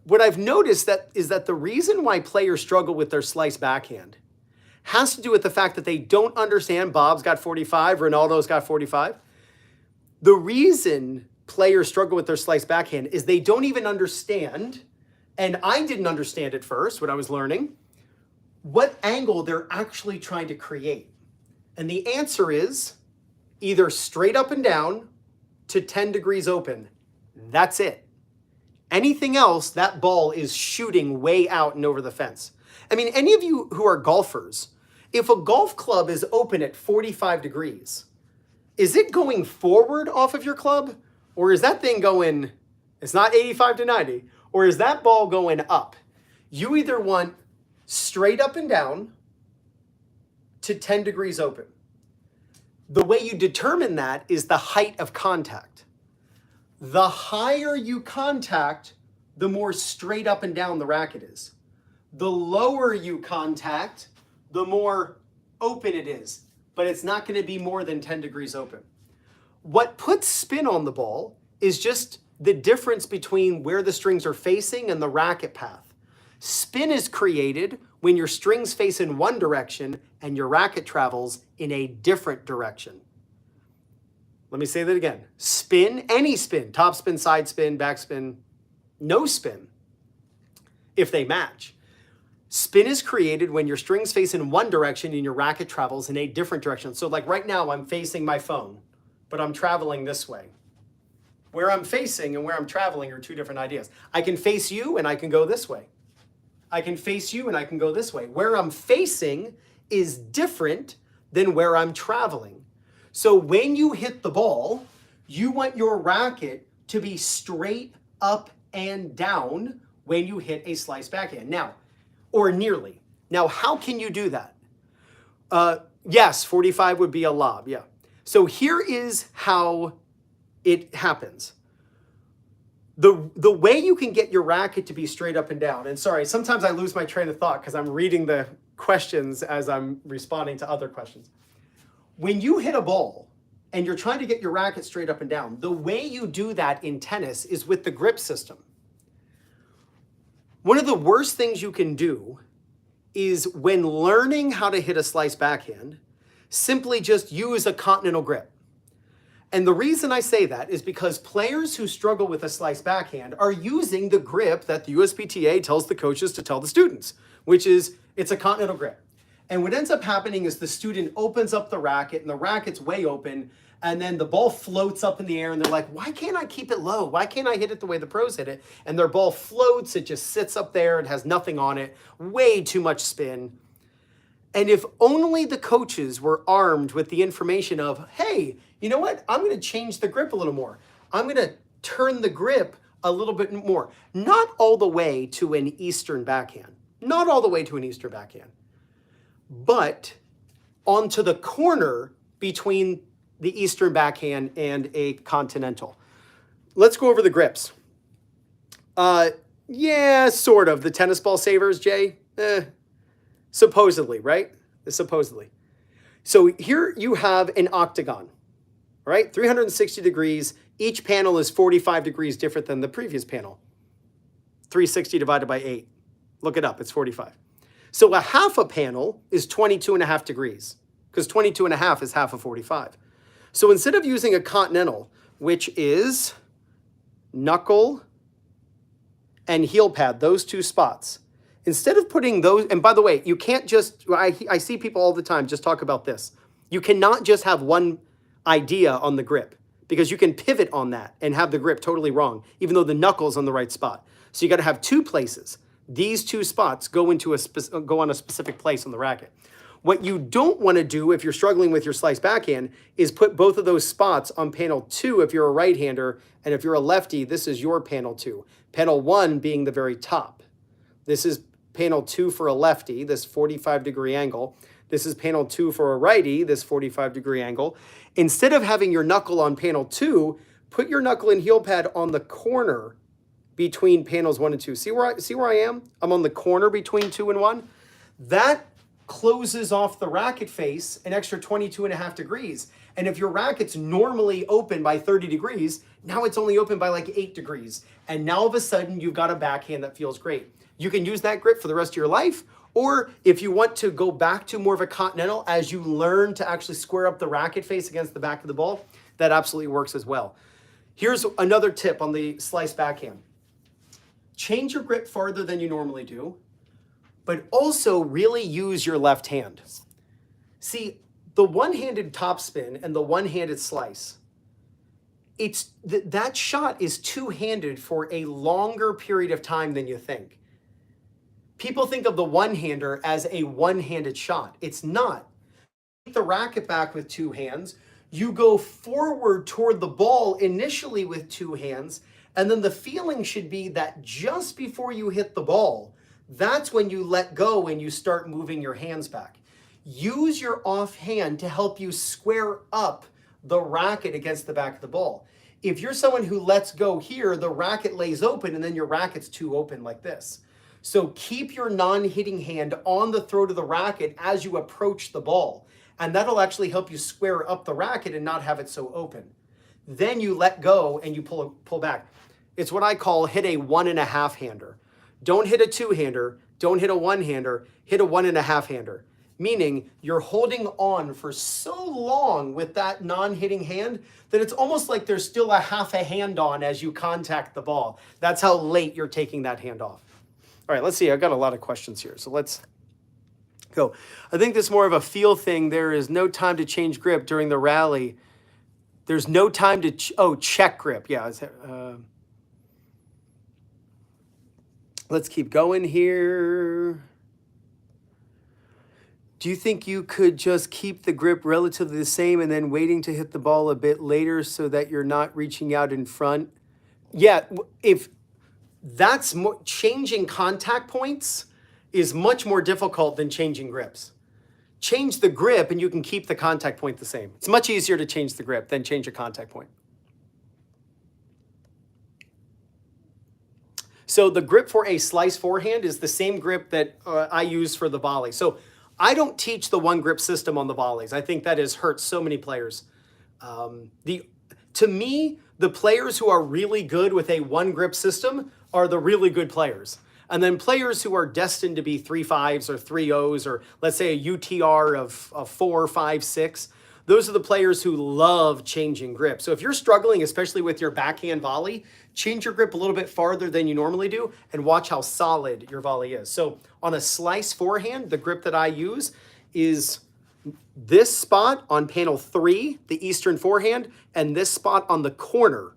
What I've noticed is that the reason why players struggle with their slice backhand has to do with the fact that they don't understand Bob's got 45, Ronaldo's got 45. The reason players struggle with their slice backhand is they don't even understand, and I didn't understand at first when I was learning, what angle they're actually trying to create. And the answer is either straight up and down to 10 degrees open. That's it. Anything else, that ball is shooting way out and over the fence. I mean, any of you who are golfers, if a golf club is open at 45 degrees, is it going forward off of your club? Or is that thing going, it's not 85 to 90, or is that ball going up? You either want straight up and down to 10 degrees open. The way you determine that is the height of contact. The higher you contact, the more straight up and down the racket is. The lower you contact, the more open it is. But it's not going to be more than 10 degrees open. What puts spin on the ball is just the difference between where the strings are facing and the racket path. Spin is created when your strings face in one direction and your racket travels in a different direction. Let me say that again. Spin, any spin, top spin, side spin, back spin, no spin, if they match. Spin is created when your strings face in one direction and your racket travels in a different direction. So like right now, I'm facing my phone, but I'm traveling this way. Where I'm facing and where I'm traveling are two different ideas. I can face you and I can go this way. I can face you and I can go this way. Where I'm facing is different than where I'm traveling. So when you hit the ball, you want your racket to be straight up and down when you hit a slice backhand. Now, or nearly. Now, how can you do that? Yes, 45 would be a lob, yeah. So here is how it happens. The way you can get your racket to be straight up and down, and sorry, sometimes I lose my train of thought because I'm reading the questions as I'm responding to other questions. When you hit a ball and you're trying to get your racket straight up and down, the way you do that in tennis is with the grip system. One of the worst things you can do is when learning how to hit a slice backhand, simply just use a continental grip. And the reason I say that is because players who struggle with a slice backhand are using the grip that the USPTA tells the coaches to tell the students, which is it's a continental grip. And what ends up happening is the student opens up the racket and the racket's way open, and then the ball floats up in the air and they're like, why can't I keep it low? Why can't I hit it the way the pros hit it? And their ball floats, it just sits up there, it has nothing on it, way too much spin. And if only the coaches were armed with the information of, hey, you know what? I'm going to change the grip a little more. I'm going to turn the grip a little bit more. Not all the way to an Eastern backhand. Not all the way to an Eastern backhand. But onto the corner between the Eastern backhand and a continental. Let's go over the grips. Yeah, sort of. The tennis ball savers, Jay? Supposedly, right? Supposedly. So here you have an octagon, right? 360 degrees. Each panel is 45 degrees different than the previous panel. 360 divided by 8. Look it up. It's 45. So a half a panel is 22.5 degrees because 22.5 is half of 45. So instead of using a continental, which is knuckle and heel pad, those two spots, instead of putting those, and by the way, you can't just, I see people all the time just talk about this. You cannot just have one idea on the grip because you can pivot on that and have the grip totally wrong, even though the knuckle's on the right spot. So you got to have two places. These two spots go on a specific place on the racket. What you don't want to do if you're struggling with your slice backhand is put both of those spots on panel 2 if you're a right-hander, and if you're a lefty, this is your panel 2. Panel 1 being the very top. This is panel 2 for a lefty, this 45-degree angle. This is panel 2 for a righty, this 45-degree angle. Instead of having your knuckle on panel 2, put your knuckle and heel pad on the corner between panels 1 and 2. See where I am? I'm on the corner between 2 and 1. That closes off the racket face an extra 22.5 degrees. And if your racket's normally open by 30 degrees, now it's only open by like 8 degrees. And now all of a sudden you've got a backhand that feels great. You can use that grip for the rest of your life, or if you want to go back to more of a continental as you learn to actually square up the racket face against the back of the ball, that absolutely works as well. Here's another tip on the slice backhand. Change your grip farther than you normally do, but also really use your left hand. See, the one-handed topspin and the one-handed slice, that shot is two-handed for a longer period of time than you think. People think of the one-hander as a one-handed shot. It's not. Take the racket back with two hands. You go forward toward the ball initially with two hands, and then the feeling should be that just before you hit the ball, that's when you let go and you start moving your hands back. Use your offhand to help you square up the racket against the back of the ball. If you're someone who lets go here, the racket lays open and then your racket's too open like this. So keep your non-hitting hand on the throat of the racket as you approach the ball. And that'll actually help you square up the racket and not have it so open. Then you let go and you pull back. It's what I call hit a 1.5-hander. Don't hit a 2-hander, don't hit a 1-hander, hit a 1.5-hander. Meaning you're holding on for so long with that non-hitting hand that it's almost like there's still a half a hand on as you contact the ball. That's how late you're taking that hand off. All right, let's see. I've got a lot of questions here, so let's go. I think this is more of a feel thing. There is no time to change grip during the rally. There's no time to, check grip. Yeah. Let's keep going here. Do you think you could just keep the grip relatively the same and then waiting to hit the ball a bit later so that you're not reaching out in front? Yeah, if that's more, changing contact points is much more difficult than changing grips. Change the grip and you can keep the contact point the same. It's much easier to change the grip than change a contact point. So the grip for a slice forehand is the same grip that I use for the volley. So I don't teach the one grip system on the volleys. I think that has hurt so many players. To me, the players who are really good with a one grip system are the really good players. And then players who are destined to be 3.5s or 3.0s, or let's say a UTR of 4, 5, 6, those are the players who love changing grip. So if you're struggling, especially with your backhand volley, change your grip a little bit farther than you normally do and watch how solid your volley is. So on a slice forehand, the grip that I use is this spot on panel 3, the Eastern forehand, and this spot on the corner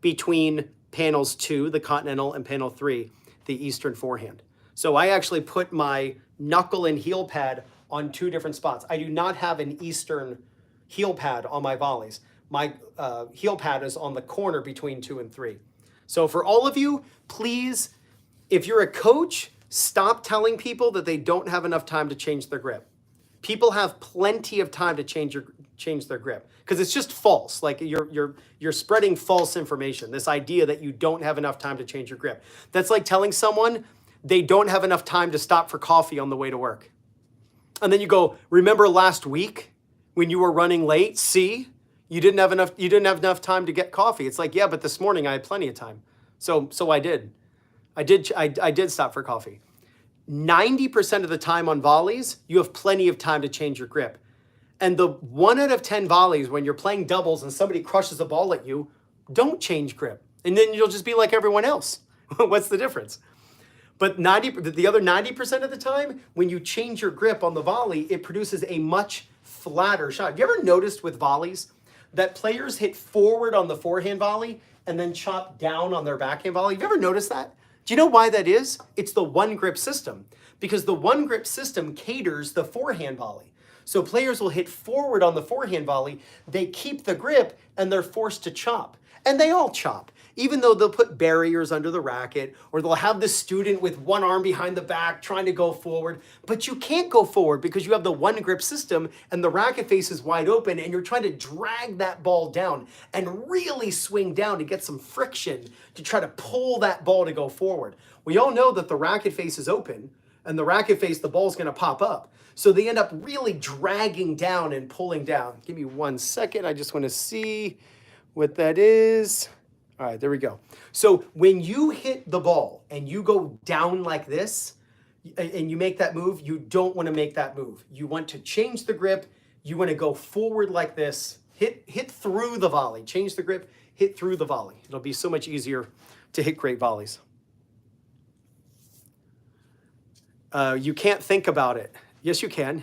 between panels 2, the Continental, and panel 3, the Eastern forehand. So I actually put my knuckle and heel pad on 2 different spots. I do not have an Eastern heel pad on my volleys. My heel pad is on the corner between 2 and 3. So for all of you, please, if you're a coach, stop telling people that they don't have enough time to change their grip. People have plenty of time to change their grip, because it's just false. Like you're spreading false information. This idea that you don't have enough time to change your grip. That's like telling someone they don't have enough time to stop for coffee on the way to work. And then you go, remember last week when you were running late? See, you didn't have enough time to get coffee. It's like, yeah, but this morning I had plenty of time. So I did stop for coffee. 90% of the time on volleys, you have plenty of time to change your grip. And the 1 out of 10 volleys when you're playing doubles and somebody crushes a ball at you, don't change grip. And then you'll just be like everyone else. What's the difference? But the other 90% of the time, when you change your grip on the volley, it produces a much flatter shot. Have you ever noticed with volleys that players hit forward on the forehand volley and then chop down on their backhand volley? Have you ever noticed that? Do you know why that is? It's the one grip system, because the one grip system caters the forehand volley. So players will hit forward on the forehand volley, they keep the grip, and they're forced to chop. And they all chop, even though they'll put barriers under the racket, or they'll have the student with one arm behind the back trying to go forward. But you can't go forward because you have the one grip system and the racket face is wide open, and you're trying to drag that ball down and really swing down to get some friction to try to pull that ball to go forward. We all know that the racket face is open, and the racket face, the ball's going to pop up. So they end up really dragging down and pulling down. Give me 1 second. I just want to see what that is. All right, there we go. So when you hit the ball and you go down like this and you make that move, you don't want to make that move. You want to change the grip. You want to go forward like this, hit through the volley, change the grip, hit through the volley. It'll be so much easier to hit great volleys. You can't think about it. Yes, you can.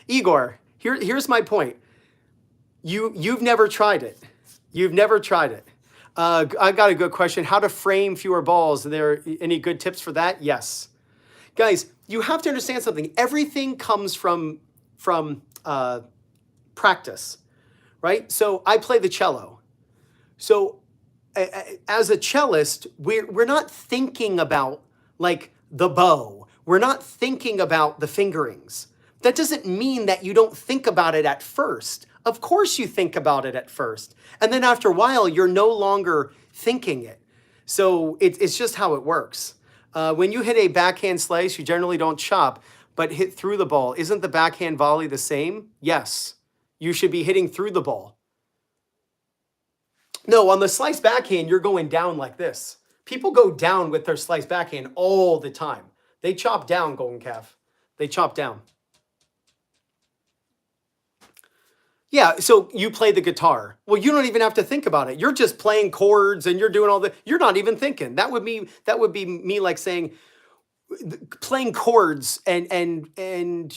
Igor, here's my point. You've never tried it. You've never tried it. I got a good question. How to frame fewer balls. Are there any good tips for that? Yes. Guys, you have to understand something. Everything comes from practice, right? So I play the cello. So as a cellist, we're not thinking about like the bow. We're not thinking about the fingerings. That doesn't mean that you don't think about it at first. Of course you think about it at first. And then after a while, you're no longer thinking it. So it's just how it works. When you hit a backhand slice, you generally don't chop, but hit through the ball. Isn't the backhand volley the same? Yes. You should be hitting through the ball. No, on the slice backhand, you're going down like this. People go down with their slice backhand all the time. They chop down, Golden Calf. They chop down. Yeah, so you play the guitar. Well, you don't even have to think about it. You're just playing chords and you're doing all the, you're not even thinking. That would be me like saying playing chords and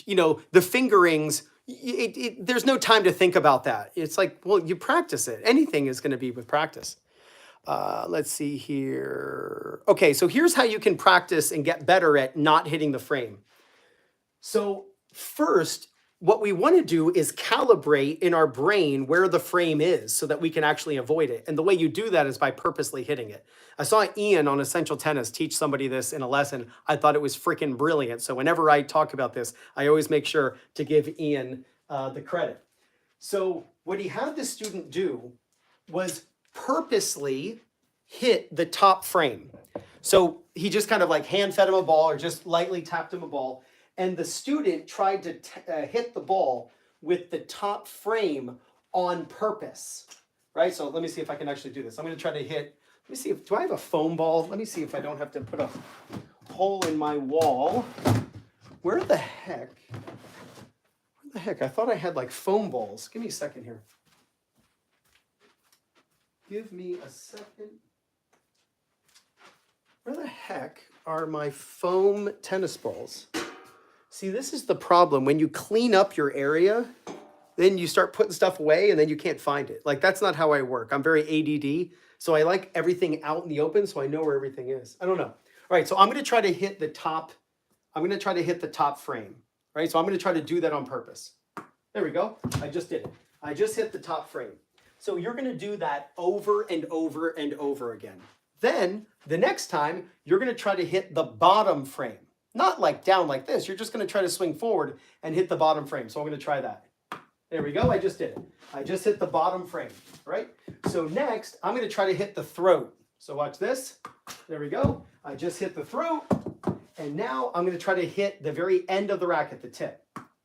you know, the fingerings, there's no time to think about that. It's like, well, you practice it. Anything is going to be with practice. Let's see here. Okay, so here's how you can practice and get better at not hitting the frame. So first, what we want to do is calibrate in our brain where the frame is so that we can actually avoid it. And the way you do that is by purposely hitting it. I saw Ian on Essential Tennis teach somebody this in a lesson. I thought it was freaking brilliant. So whenever I talk about this, I always make sure to give Ian the credit. So what he had the student do was purposely hit the top frame. So he just kind of like hand fed him a ball or just lightly tapped him a ball. And the student tried to hit the ball with the top frame on purpose, right? So let me see if I can actually do this. I'm going to try to hit, let me see if, do I have a foam ball? Let me see if I don't have to put a hole in my wall. Where the heck? I thought I had like foam balls. Give me a second here. Give me a second. Where the heck are my foam tennis balls? See, this is the problem. When you clean up your area, then you start putting stuff away and then you can't find it. Like, that's not how I work. I'm very ADD. So I like everything out in the open so I know where everything is. I don't know. All right, so I'm going to try to hit the top. I'm going to try to hit the top frame. Right, so I'm going to try to do that on purpose. There we go. I just did it. I just hit the top frame. So you're going to do that over and over and over again. Then the next time, you're going to try to hit the bottom frame. Not like down like this. You're just going to try to swing forward and hit the bottom frame. So I'm going to try that. There we go. I just did it. I just hit the bottom frame, right? So next, I'm going to try to hit the throat. So watch this. There we go. I just hit the throat. And now I'm going to try to hit the very end of the racket, the tip.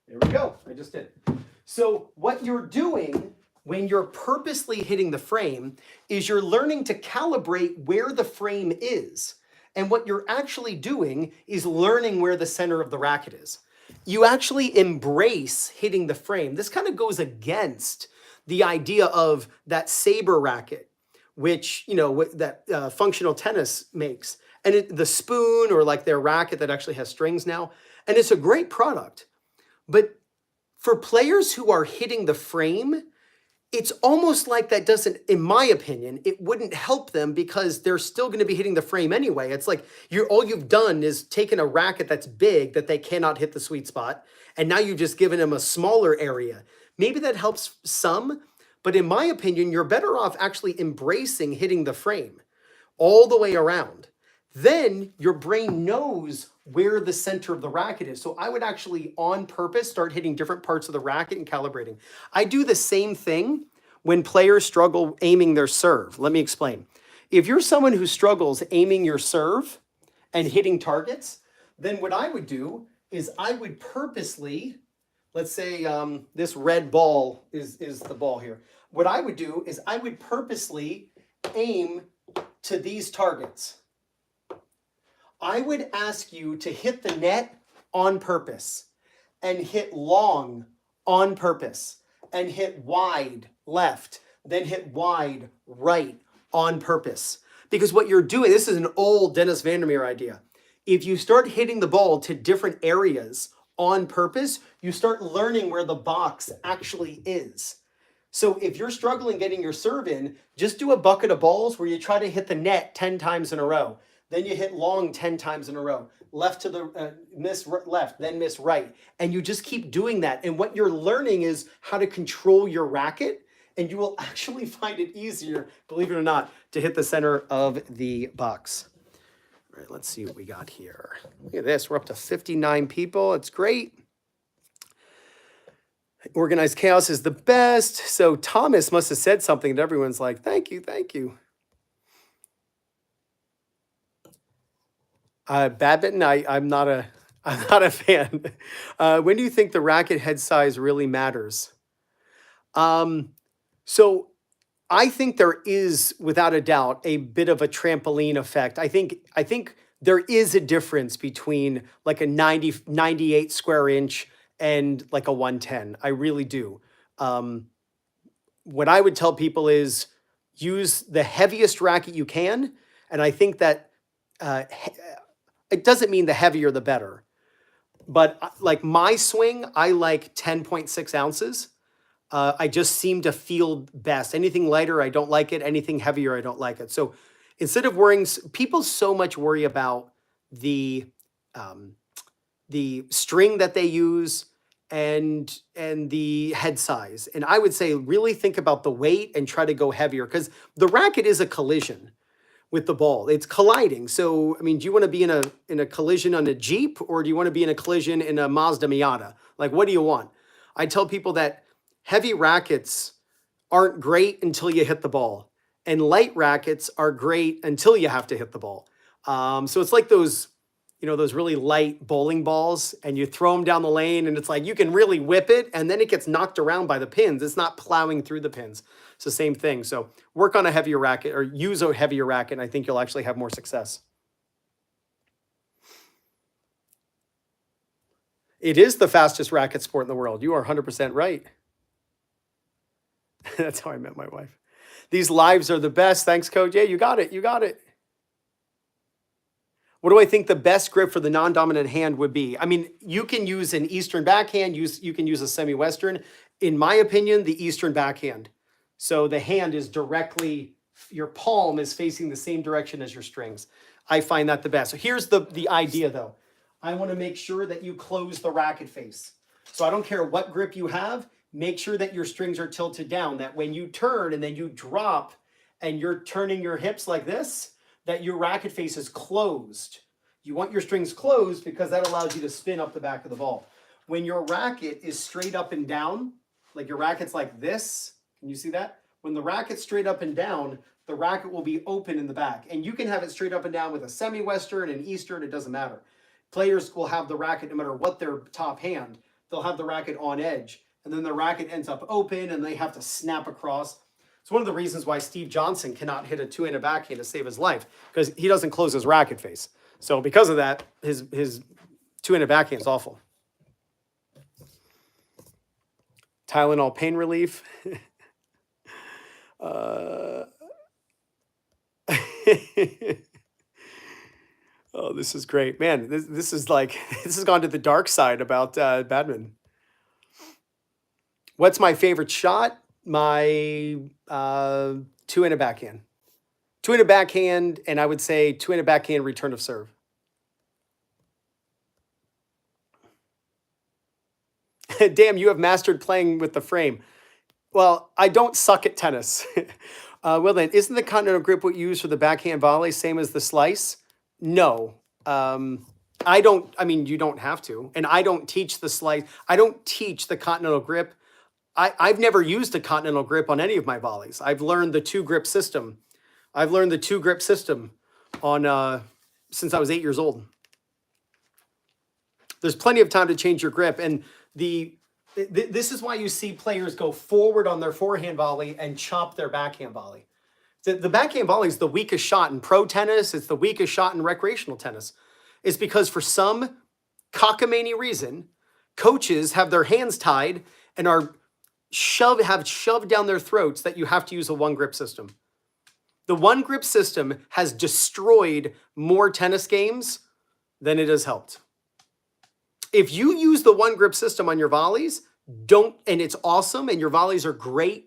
There we go. I just did it. So what you're doing when you're purposely hitting the frame is you're learning to calibrate where the frame is. And what you're actually doing is learning where the center of the racket is. You actually embrace hitting the frame. This kind of goes against the idea of that saber racket, which, you know, that functional tennis makes. And the spoon, or like their racket that actually has strings now. And it's a great product. But for players who are hitting the frame, it's almost like that doesn't, in my opinion, it wouldn't help them because they're still going to be hitting the frame anyway. It's like all you've done is taken a racket that's big that they cannot hit the sweet spot, and now you've just given them a smaller area. Maybe that helps some, but in my opinion, you're better off actually embracing hitting the frame all the way around. Then your brain knows where the center of the racket is. So I would actually, on purpose, start hitting different parts of the racket and calibrating. I do the same thing when players struggle aiming their serve. Let me explain. If you're someone who struggles aiming your serve and hitting targets, then what I would do is I would purposely, let's say this red ball is the ball here. What I would do is I would purposely aim to these targets. I would ask you to hit the net on purpose and hit long on purpose and hit wide left, then hit wide right on purpose. Because what you're doing, this is an old Dennis Vandermeer idea. If you start hitting the ball to different areas on purpose, you start learning where the box actually is. So if you're struggling getting your serve in, just do a bucket of balls where you try to hit the net 10 times in a row. Then you hit long 10 times in a row. Left to the miss left, then miss right. And you just keep doing that. And what you're learning is how to control your racket. And you will actually find it easier, believe it or not, to hit the center of the box. All right, let's see what we got here. Look at this. We're up to 59 people. It's great. Organized chaos is the best. So Thomas must have said something that everyone's like, thank you, thank you. Badminton, I'm not a fan. When do you think the racket head size really matters? So I think there is, without a doubt, a bit of a trampoline effect. I think there is a difference between like a 98 square inch and like a 110. I really do. What I would tell people is use the heaviest racket you can. And I think that it doesn't mean the heavier the better. But like my swing, I like 10.6 ounces. I just seem to feel best. Anything lighter, I don't like it. Anything heavier, I don't like it. So instead of worrying, people so much worry about the string that they use and the head size. And I would say really think about the weight and try to go heavier, because the racket is a collision with the ball. It's colliding. So, I mean, do you want to be in a collision on a Jeep, or do you want to be in a collision in a Mazda Miata? Like, what do you want? I tell people that heavy rackets aren't great until you hit the ball, and light rackets are great until you have to hit the ball. So it's like those really light bowling balls, and you throw them down the lane, and it's like you can really whip it, and then it gets knocked around by the pins. It's not plowing through the pins. It's the same thing. So work on a heavier racket, or use a heavier racket, and I think you'll actually have more success. It is the fastest racket sport in the world. You are 100% right. That's how I met my wife. These lives are the best. Thanks, Coach. Yeah, you got it. You got it. What do I think the best grip for the non-dominant hand would be? I mean, you can use an Eastern backhand. You can use a semi-Western. In my opinion, the Eastern backhand. So the hand is directly, your palm is facing the same direction as your strings. I find that the best. So here's the idea, though. I want to make sure that you close the racket face. So I don't care what grip you have. Make sure that your strings are tilted down, that when you turn and then you drop and you're turning your hips like this, that your racket face is closed. You want your strings closed because that allows you to spin up the back of the ball. When your racket is straight up and down, like your racket's like this, can you see that? When the racket's straight up and down, the racket will be open in the back. And you can have it straight up and down with a semi-western and eastern, it doesn't matter. Players will have the racket, no matter what their top hand, they'll have the racket on edge. And then the racket ends up open and they have to snap across. It's one of the reasons why Steve Johnson cannot hit a two-handed backhand to save his life, because he doesn't close his racket face. So because of that, his two-handed backhand is awful. Tylenol pain relief. Oh, this is great, man. This is like, this has gone to the dark side about badminton. What's my favorite shot? My two-handed backhand. Two-handed backhand, and I would say two-handed backhand return of serve. Damn, you have mastered playing with the frame. Well, I don't suck at tennis. Well then, isn't the continental grip what you use for the backhand volley same as the slice? No. I don't, I mean, you don't have to. And I don't teach the slice. I don't teach the continental grip. I've never used a continental grip on any of my volleys. I've learned the two-grip system. I've learned the two-grip system on since I was 8 years old. There's plenty of time to change your grip. And this is why you see players go forward on their forehand volley and chop their backhand volley. The backhand volley is the weakest shot in pro tennis. It's the weakest shot in recreational tennis. It's because for some cockamamie reason, coaches have their hands tied and are shoved down their throats that you have to use a one-grip system. The one-grip system has destroyed more tennis games than it has helped. If you use the one-grip system on your volleys, and it's awesome, and your volleys are great,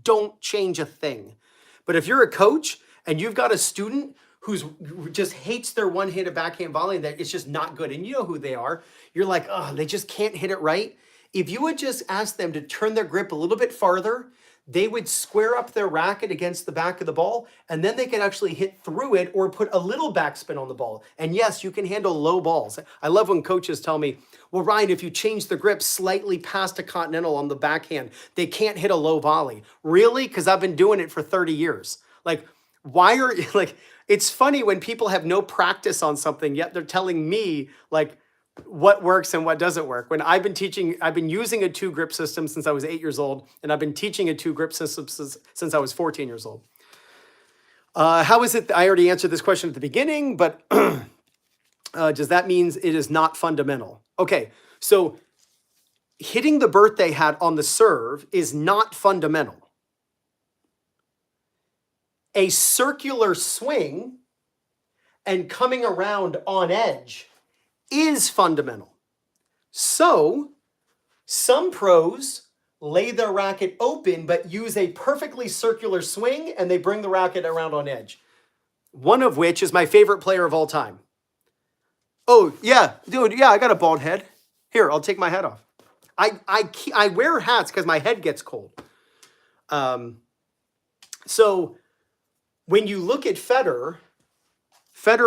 don't change a thing. But if you're a coach and you've got a student who just hates their one-handed backhand volley, that it's just not good, and you know who they are, you're like, oh, they just can't hit it right. If you would just ask them to turn their grip a little bit farther, they would square up their racket against the back of the ball, and then they could actually hit through it or put a little backspin on the ball. And yes, you can handle low balls. I love when coaches tell me, well, Ryan, if you change the grip slightly past a continental on the backhand, they can't hit a low volley. Really? Because I've been doing it for 30 years. Like, why are, like, it's funny when people have no practice on something, yet they're telling me, like, what works and what doesn't work. When I've been using a two-grip system since I was 8 years old, and I've been teaching a two-grip system since I was 14 years old. How is it? I already answered this question at the beginning, but does that mean it is not fundamental? Okay, so hitting the birthday hat on the serve is not fundamental. A circular swing and coming around on edge is fundamental. So some pros lay their racket open but use a perfectly circular swing and they bring the racket around on edge. One of which is my favorite player of all time. Oh, yeah, dude, yeah, I got a bald head. Here, I'll take my hat off. I wear hats because my head gets cold. So when you look at Federer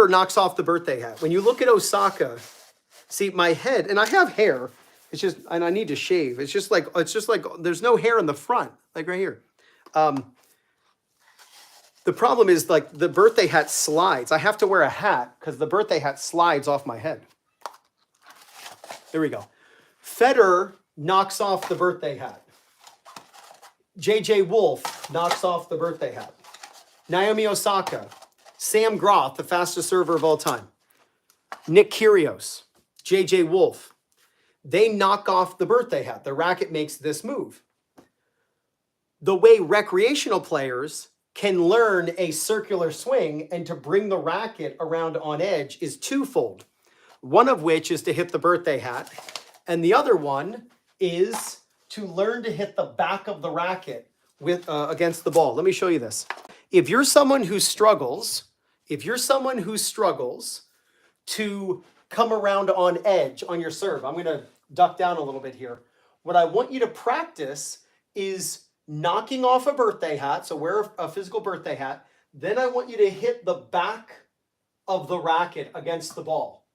knocks off the birthday hat. When you look at Osaka, see my head, and I have hair. It's just, and I need to shave. It's just like there's no hair in the front, like right here. The problem is like the birthday hat slides. I have to wear a hat because the birthday hat slides off my head. There we go. Federer knocks off the birthday hat. JJ Wolf knocks off the birthday hat. Naomi Osaka. Sam Groth, the fastest server of all time. Nick Kyrgios, JJ Wolf. They knock off the birthday hat. The racket makes this move. The way recreational players can learn a circular swing and to bring the racket around on edge is twofold. One of which is to hit the birthday hat, and the other one is to learn to hit the back of the racket with against the ball. Let me show you this. If you're someone who struggles to come around on edge on your serve, I'm going to duck down a little bit here. What I want you to practice is knocking off a birthday hat. So wear a physical birthday hat, Then I want you to hit the back of the racket against the ball.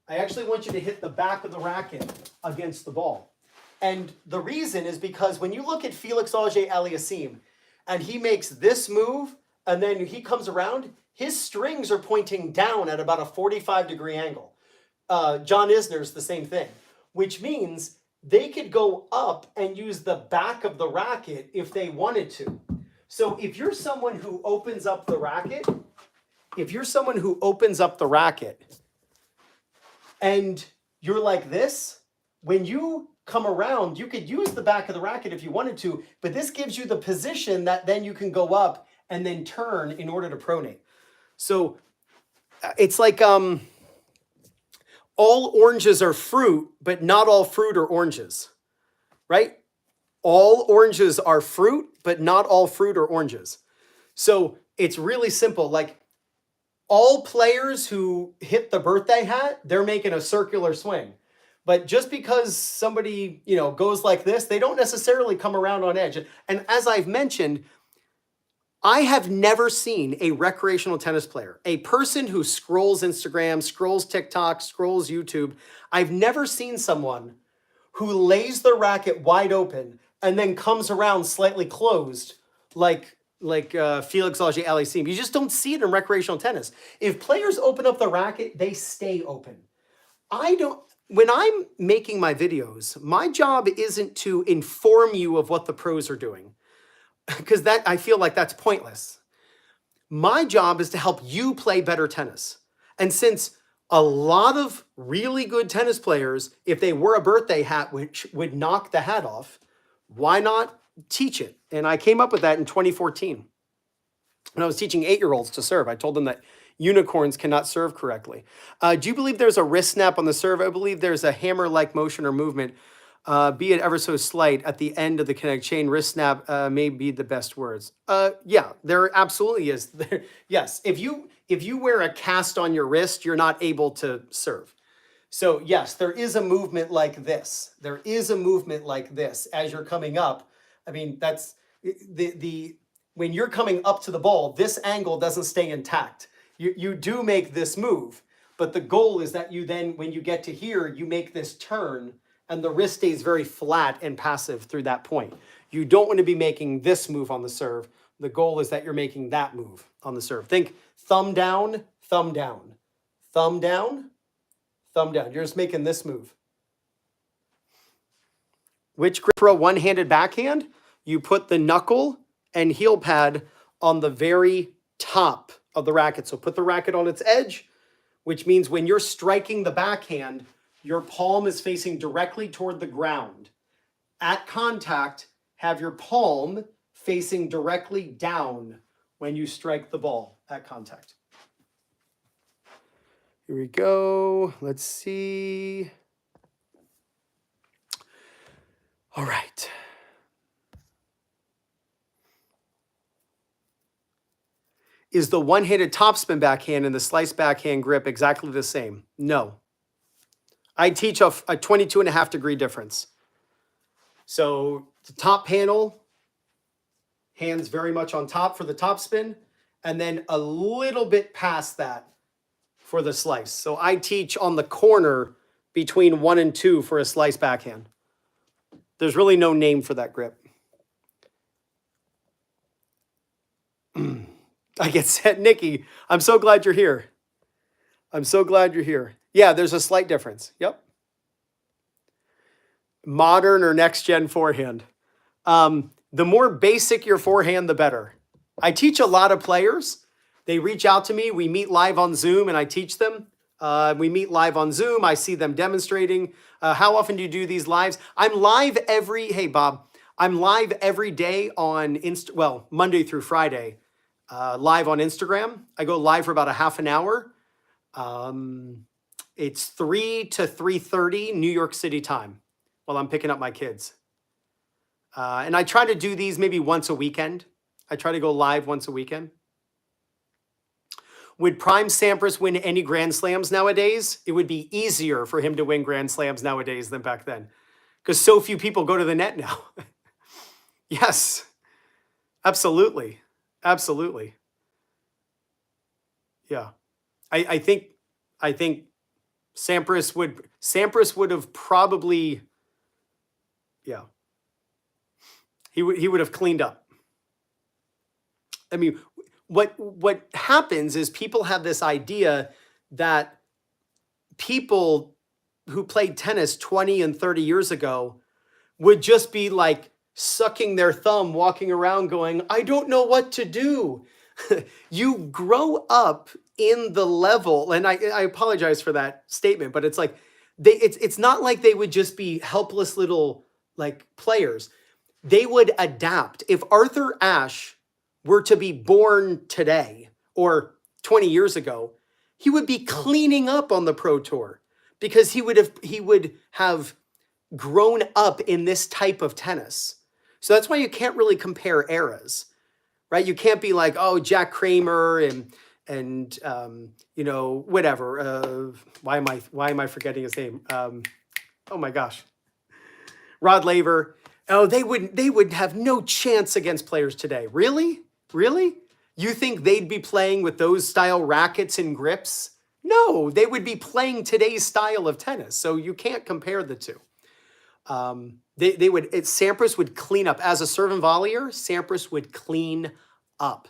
I actually want you to hit the back of the racket against the ball. And the reason is because when you look at Felix Auger-Aliassime and he makes this move and then he comes around, his strings are pointing down at about a 45-degree angle. John Isner's the same thing, which means they could go up and use the back of the racket if they wanted to. So if you're someone who opens up the racket, and you're like this, when you come around, you could use the back of the racket if you wanted to, but this gives you the position that then you can go up and then turn in order to pronate. So it's like all oranges are fruit, but not all fruit are oranges, right? All oranges are fruit, but not all fruit are oranges. So it's really simple. Like all players who hit the birthday hat, they're making a circular swing. But just because somebody, goes like this, they don't necessarily come around on edge. And as I've mentioned, I have never seen a recreational tennis player, a person who scrolls Instagram, scrolls TikTok, scrolls YouTube. I've never seen someone who lays the racket wide open and then comes around slightly closed like Felix Auger-Aliassime. You just don't see it in recreational tennis. If players open up the racket, they stay open. When I'm making my videos, my job isn't to inform you of what the pros are doing, because I feel like that's pointless. My job is to help you play better tennis. And since a lot of really good tennis players, if they wore a birthday hat, which would knock the hat off, why not teach it? And I came up with that in 2014 when I was teaching 8-year-olds to serve. I told them that unicorns cannot serve correctly. Do you believe there's a wrist snap on the serve? I believe there's a hammer-like motion or movement, be it ever so slight, at the end of the connect chain. Wrist snap may be the best words. Yeah, there absolutely is. Yes, if you wear a cast on your wrist, you're not able to serve. So yes, there is a movement like this. There is a movement like this as you're coming up. I mean, that's when you're coming up to the ball, this angle doesn't stay intact. You do make this move, but the goal is that you then, when you get to here, you make this turn and the wrist stays very flat and passive through that point. You don't want to be making this move on the serve. The goal is that you're making that move on the serve. Think thumb down, thumb down, thumb down, thumb down. You're just making this move. Which grip for a one-handed backhand? You put the knuckle and heel pad on the very top of the racket. So put the racket on its edge, which means when you're striking the backhand, your palm is facing directly toward the ground. At contact, have your palm facing directly down when you strike the ball at contact. Here we go. Let's see. All right. Is the one-handed topspin backhand and the slice backhand grip exactly the same? No. I teach a 22.5 degree difference. So the top panel, hands very much on top for the topspin, and then a little bit past that for the slice. So I teach on the corner between 1 and 2 for a slice backhand. There's really no name for that grip. I get set, Nikki. I'm so glad you're here. I'm so glad you're here. Yeah, there's a slight difference. Yep. Modern or next gen forehand. The more basic your forehand, the better. I teach a lot of players. They reach out to me. We meet live on Zoom and I teach them. We meet live on Zoom. I see them demonstrating. How often do you do these lives? I'm live hey Bob, I'm live every day on Monday through Friday. Live on Instagram. I go live for about a half an hour. It's 3 to 3:30 New York City time while I'm picking up my kids. And I try to do these maybe once a weekend. I try to go live once a weekend. Would Prime Sampras win any Grand Slams nowadays? It would be easier for him to win Grand Slams nowadays than back then, because so few people go to the net now. Yes, absolutely. Absolutely. Yeah. I think Sampras would have probably, yeah. He would have cleaned up. I mean, what happens is people have this idea that people who played tennis 20 and 30 years ago would just be like sucking their thumb, walking around going, I don't know what to do. You grow up in the level, and I apologize for that statement, but it's like it's not like they would just be helpless little like players. They would adapt. If Arthur Ashe were to be born today or 20 years ago, he would be cleaning up on the Pro Tour because he would have grown up in this type of tennis. So that's why you can't really compare eras, right? You can't be like, oh, Jack Kramer and you know, whatever. Why am I forgetting his name? Oh my gosh, Rod Laver. Oh, they would have no chance against players today. Really? Really? You think they'd be playing with those style rackets and grips? No, they would be playing today's style of tennis. So you can't compare the two. Sampras would clean up. As a serve and volleyer, Sampras would clean up.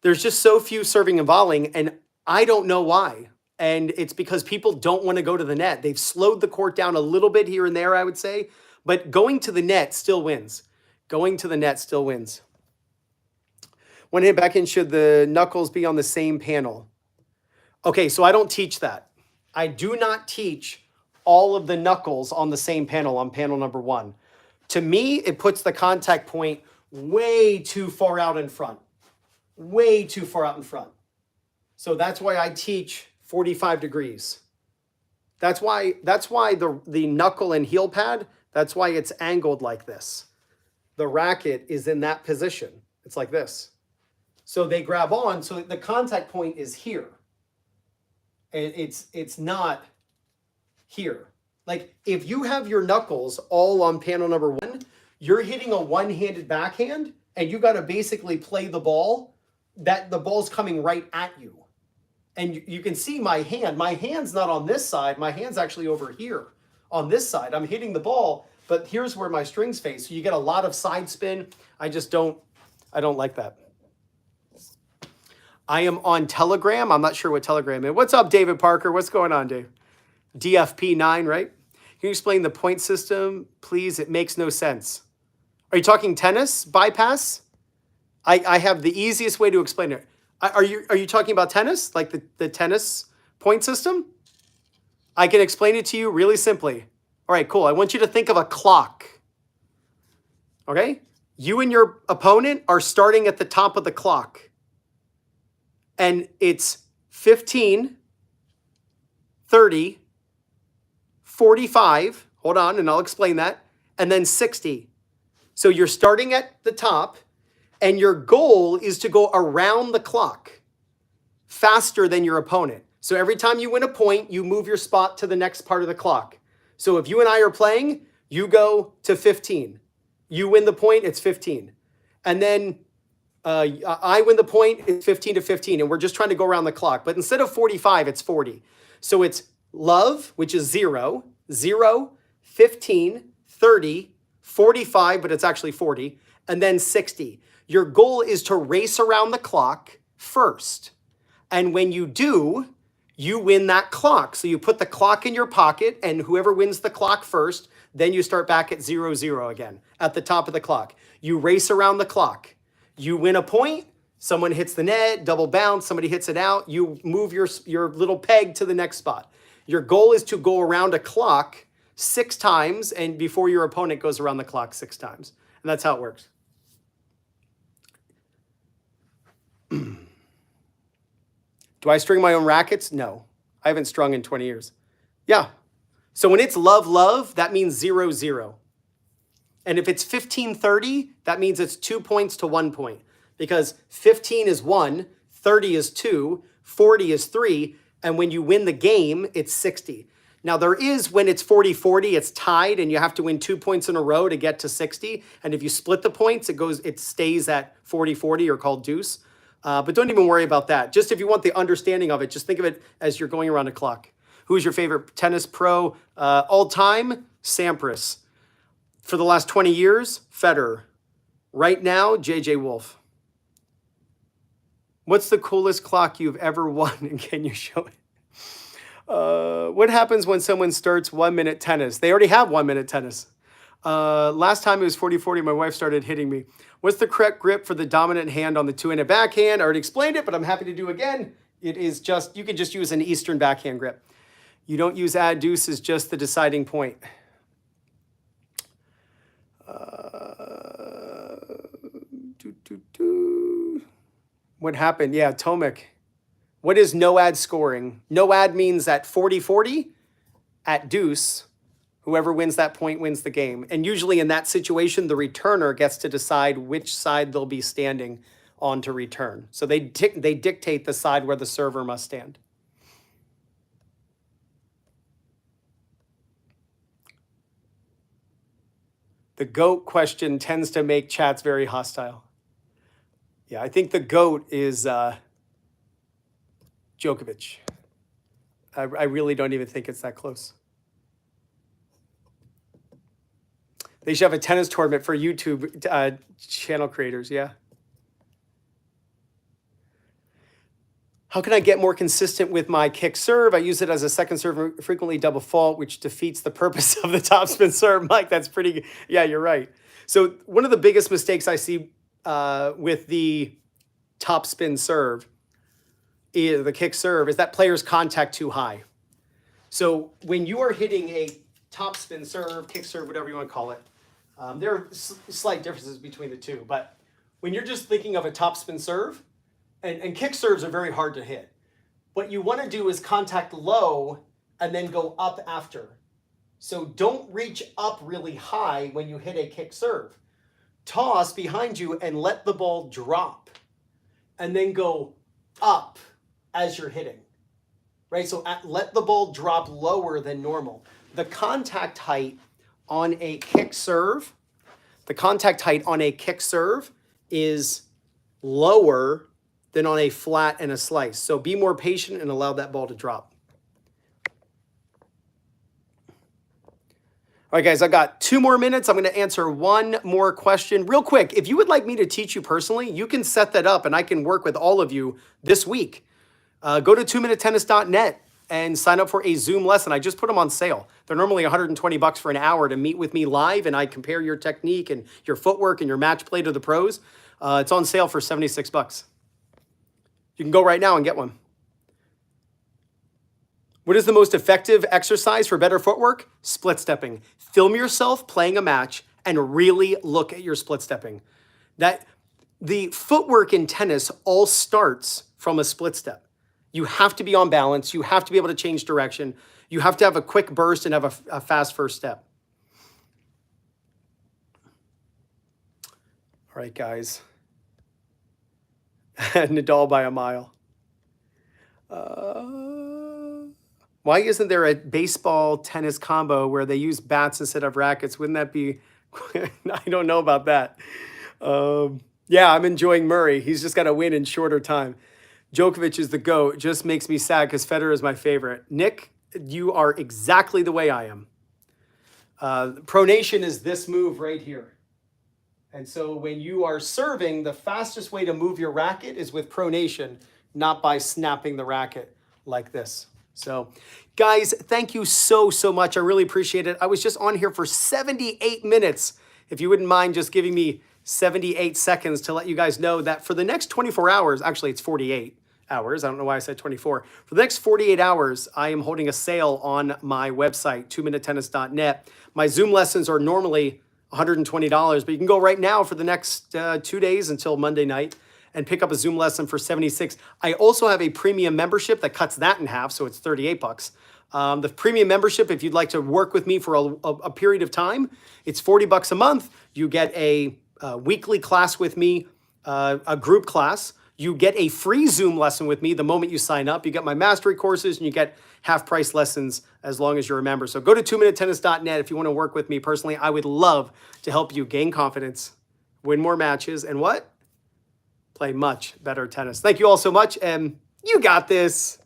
There's just so few serving and volleying, and I don't know why. And it's because people don't want to go to the net. They've slowed the court down a little bit here and there, I would say. But going to the net still wins. Going to the net still wins. One hit back in, should the knuckles be on the same panel? Okay, so I don't teach that. I do not teach all of the knuckles on the same panel on panel number 1. To me, it puts the contact point way too far out in front. Way too far out in front. So that's why I teach 45 degrees. That's why the knuckle and heel pad, that's why it's angled like this. The racket is in that position. It's like this. So they grab on, so the contact point is here. It's not here. Like if you have your knuckles all on panel number 1, you're hitting a one-handed backhand and you got to basically play the ball that the ball's coming right at you. And you can see my hand. My hand's not on this side. My hand's actually over here on this side. I'm hitting the ball, but here's where my strings face. So you get a lot of side spin. I don't like that. I am on Telegram. I'm not sure what Telegram is. What's up, David Parker? What's going on, Dave? DFP9, right? Can you explain the point system, please? It makes no sense. Are you talking tennis bypass? I have the easiest way to explain it. Are you talking about tennis? Like the tennis point system? I can explain it to you really simply. All right, cool. I want you to think of a clock. Okay? You and your opponent are starting at the top of the clock. And it's 15, 30, 45, hold on, and I'll explain that, and then 60. So you're starting at the top, and your goal is to go around the clock faster than your opponent. So every time you win a point, you move your spot to the next part of the clock. So if you and I are playing, you go to 15. You win the point, it's 15. And then I win the point, it's 15 to 15, and we're just trying to go around the clock. But instead of 45, it's 40. So it's love, which is 0, 0, 15, 30, 45, but it's actually 40, and then 60. Your goal is to race around the clock first. And when you do, you win that clock. So you put the clock in your pocket, and whoever wins the clock first, then you start back at 0, 0 again, at the top of the clock. You race around the clock. You win a point, someone hits the net, double bounce, somebody hits it out, you move your little peg to the next spot. Your goal is to go around a clock 6 times and before your opponent goes around the clock 6 times. And that's how it works. Do I string my own rackets? No. I haven't strung in 20 years. Yeah. So when it's love, love, that means 0, 0. And if it's 15-30, that means it's 2 points to 1 point. Because 15 is 1, 30 is 2, 40 is 3, and when you win the game, it's 60. Now there is, when it's 40-40, it's tied, and you have to win 2 points in a row to get to 60. And if you split the points, it stays at 40-40 or called deuce. But don't even worry about that. Just if you want the understanding of it, just think of it as you're going around a clock. Who is your favorite tennis pro all time? Sampras. For the last 20 years, Federer. Right now, J.J. Wolf. What's the coolest clock you've ever won, and can you show it? What happens when someone starts 1 minute tennis? They already have 1 minute tennis. Last time it was 40-40, my wife started hitting me. What's the correct grip for the dominant hand on the 2-handed backhand? I already explained it, but I'm happy to do again. It is just, you can just use an Eastern backhand grip. You don't use ad deuce as just the deciding point. What happened? Yeah, Tomic. What is no ad scoring? No ad means at 40-40, at deuce, whoever wins that point wins the game. And usually in that situation, the returner gets to decide which side they'll be standing on to return. So they dictate the side where the server must stand. The GOAT question tends to make chats very hostile. Yeah, I think the GOAT is Djokovic. I really don't even think it's that close. They should have a tennis tournament for YouTube channel creators, yeah. How can I get more consistent with my kick serve? I use it as a second serve, frequently double fault, which defeats the purpose of the topspin serve. Mike, that's pretty good. Yeah, you're right. So one of the biggest mistakes I see with the topspin serve, the kick serve, is that players contact too high. So when you are hitting a topspin serve, kick serve, whatever you want to call it, there are slight differences between the two. But when you're just thinking of a topspin serve, and kick serves are very hard to hit. What you want to do is contact low and then go up after. So don't reach up really high when you hit a kick serve. Toss behind you and let the ball drop. And then go up as you're hitting. Right? So let the ball drop lower than normal. The contact height on a kick serve, is lower than on a flat and a slice. So be more patient and allow that ball to drop. All right, guys, I got 2 more minutes. I'm going to answer one more question real quick. If you would like me to teach you personally, you can set that up and I can work with all of you this week. Go to 2MinuteTennis.net and sign up for a Zoom lesson. I just put them on sale. They're normally $120 for an hour to meet with me live, and I compare your technique and your footwork and your match play to the pros. It's on sale for $76. You can go right now and get one. What is the most effective exercise for better footwork? Split stepping. Film yourself playing a match and really look at your split stepping. The footwork in tennis all starts from a split step. You have to be on balance. You have to be able to change direction. You have to have a quick burst and have a fast first step. All right, guys. Nadal by a mile. Why isn't there a baseball tennis combo where they use bats instead of rackets? Wouldn't that be? I don't know about that. Yeah, I'm enjoying Murray. He's just got to win in shorter time. Djokovic is the GOAT. It just makes me sad because Federer is my favorite. Nick, you are exactly the way I am. Pronation is this move right here. And so when you are serving, the fastest way to move your racket is with pronation, not by snapping the racket like this. So guys, thank you so much. I really appreciate it. I was just on here for 78 minutes. If you wouldn't mind just giving me 78 seconds to let you guys know that for the next 24 hours, actually it's 48 hours. I don't know why I said 24. For the next 48 hours, I am holding a sale on my website, 2MinuteTennis.net. My Zoom lessons are normally $120, but you can go right now for the next 2 days until Monday night and pick up a Zoom lesson for $76. I also have a premium membership that cuts that in half, so it's $38. The premium membership, if you'd like to work with me for a period of time, it's $40 a month. You get a weekly class with me, a group class. You get a free Zoom lesson with me the moment you sign up. You get my mastery courses, and you get half-price lessons as long as you're a member. So go to 2MinuteTennis.net if you want to work with me personally. I would love to help you gain confidence, win more matches, and what? play much better tennis. Thank you all so much, and you got this.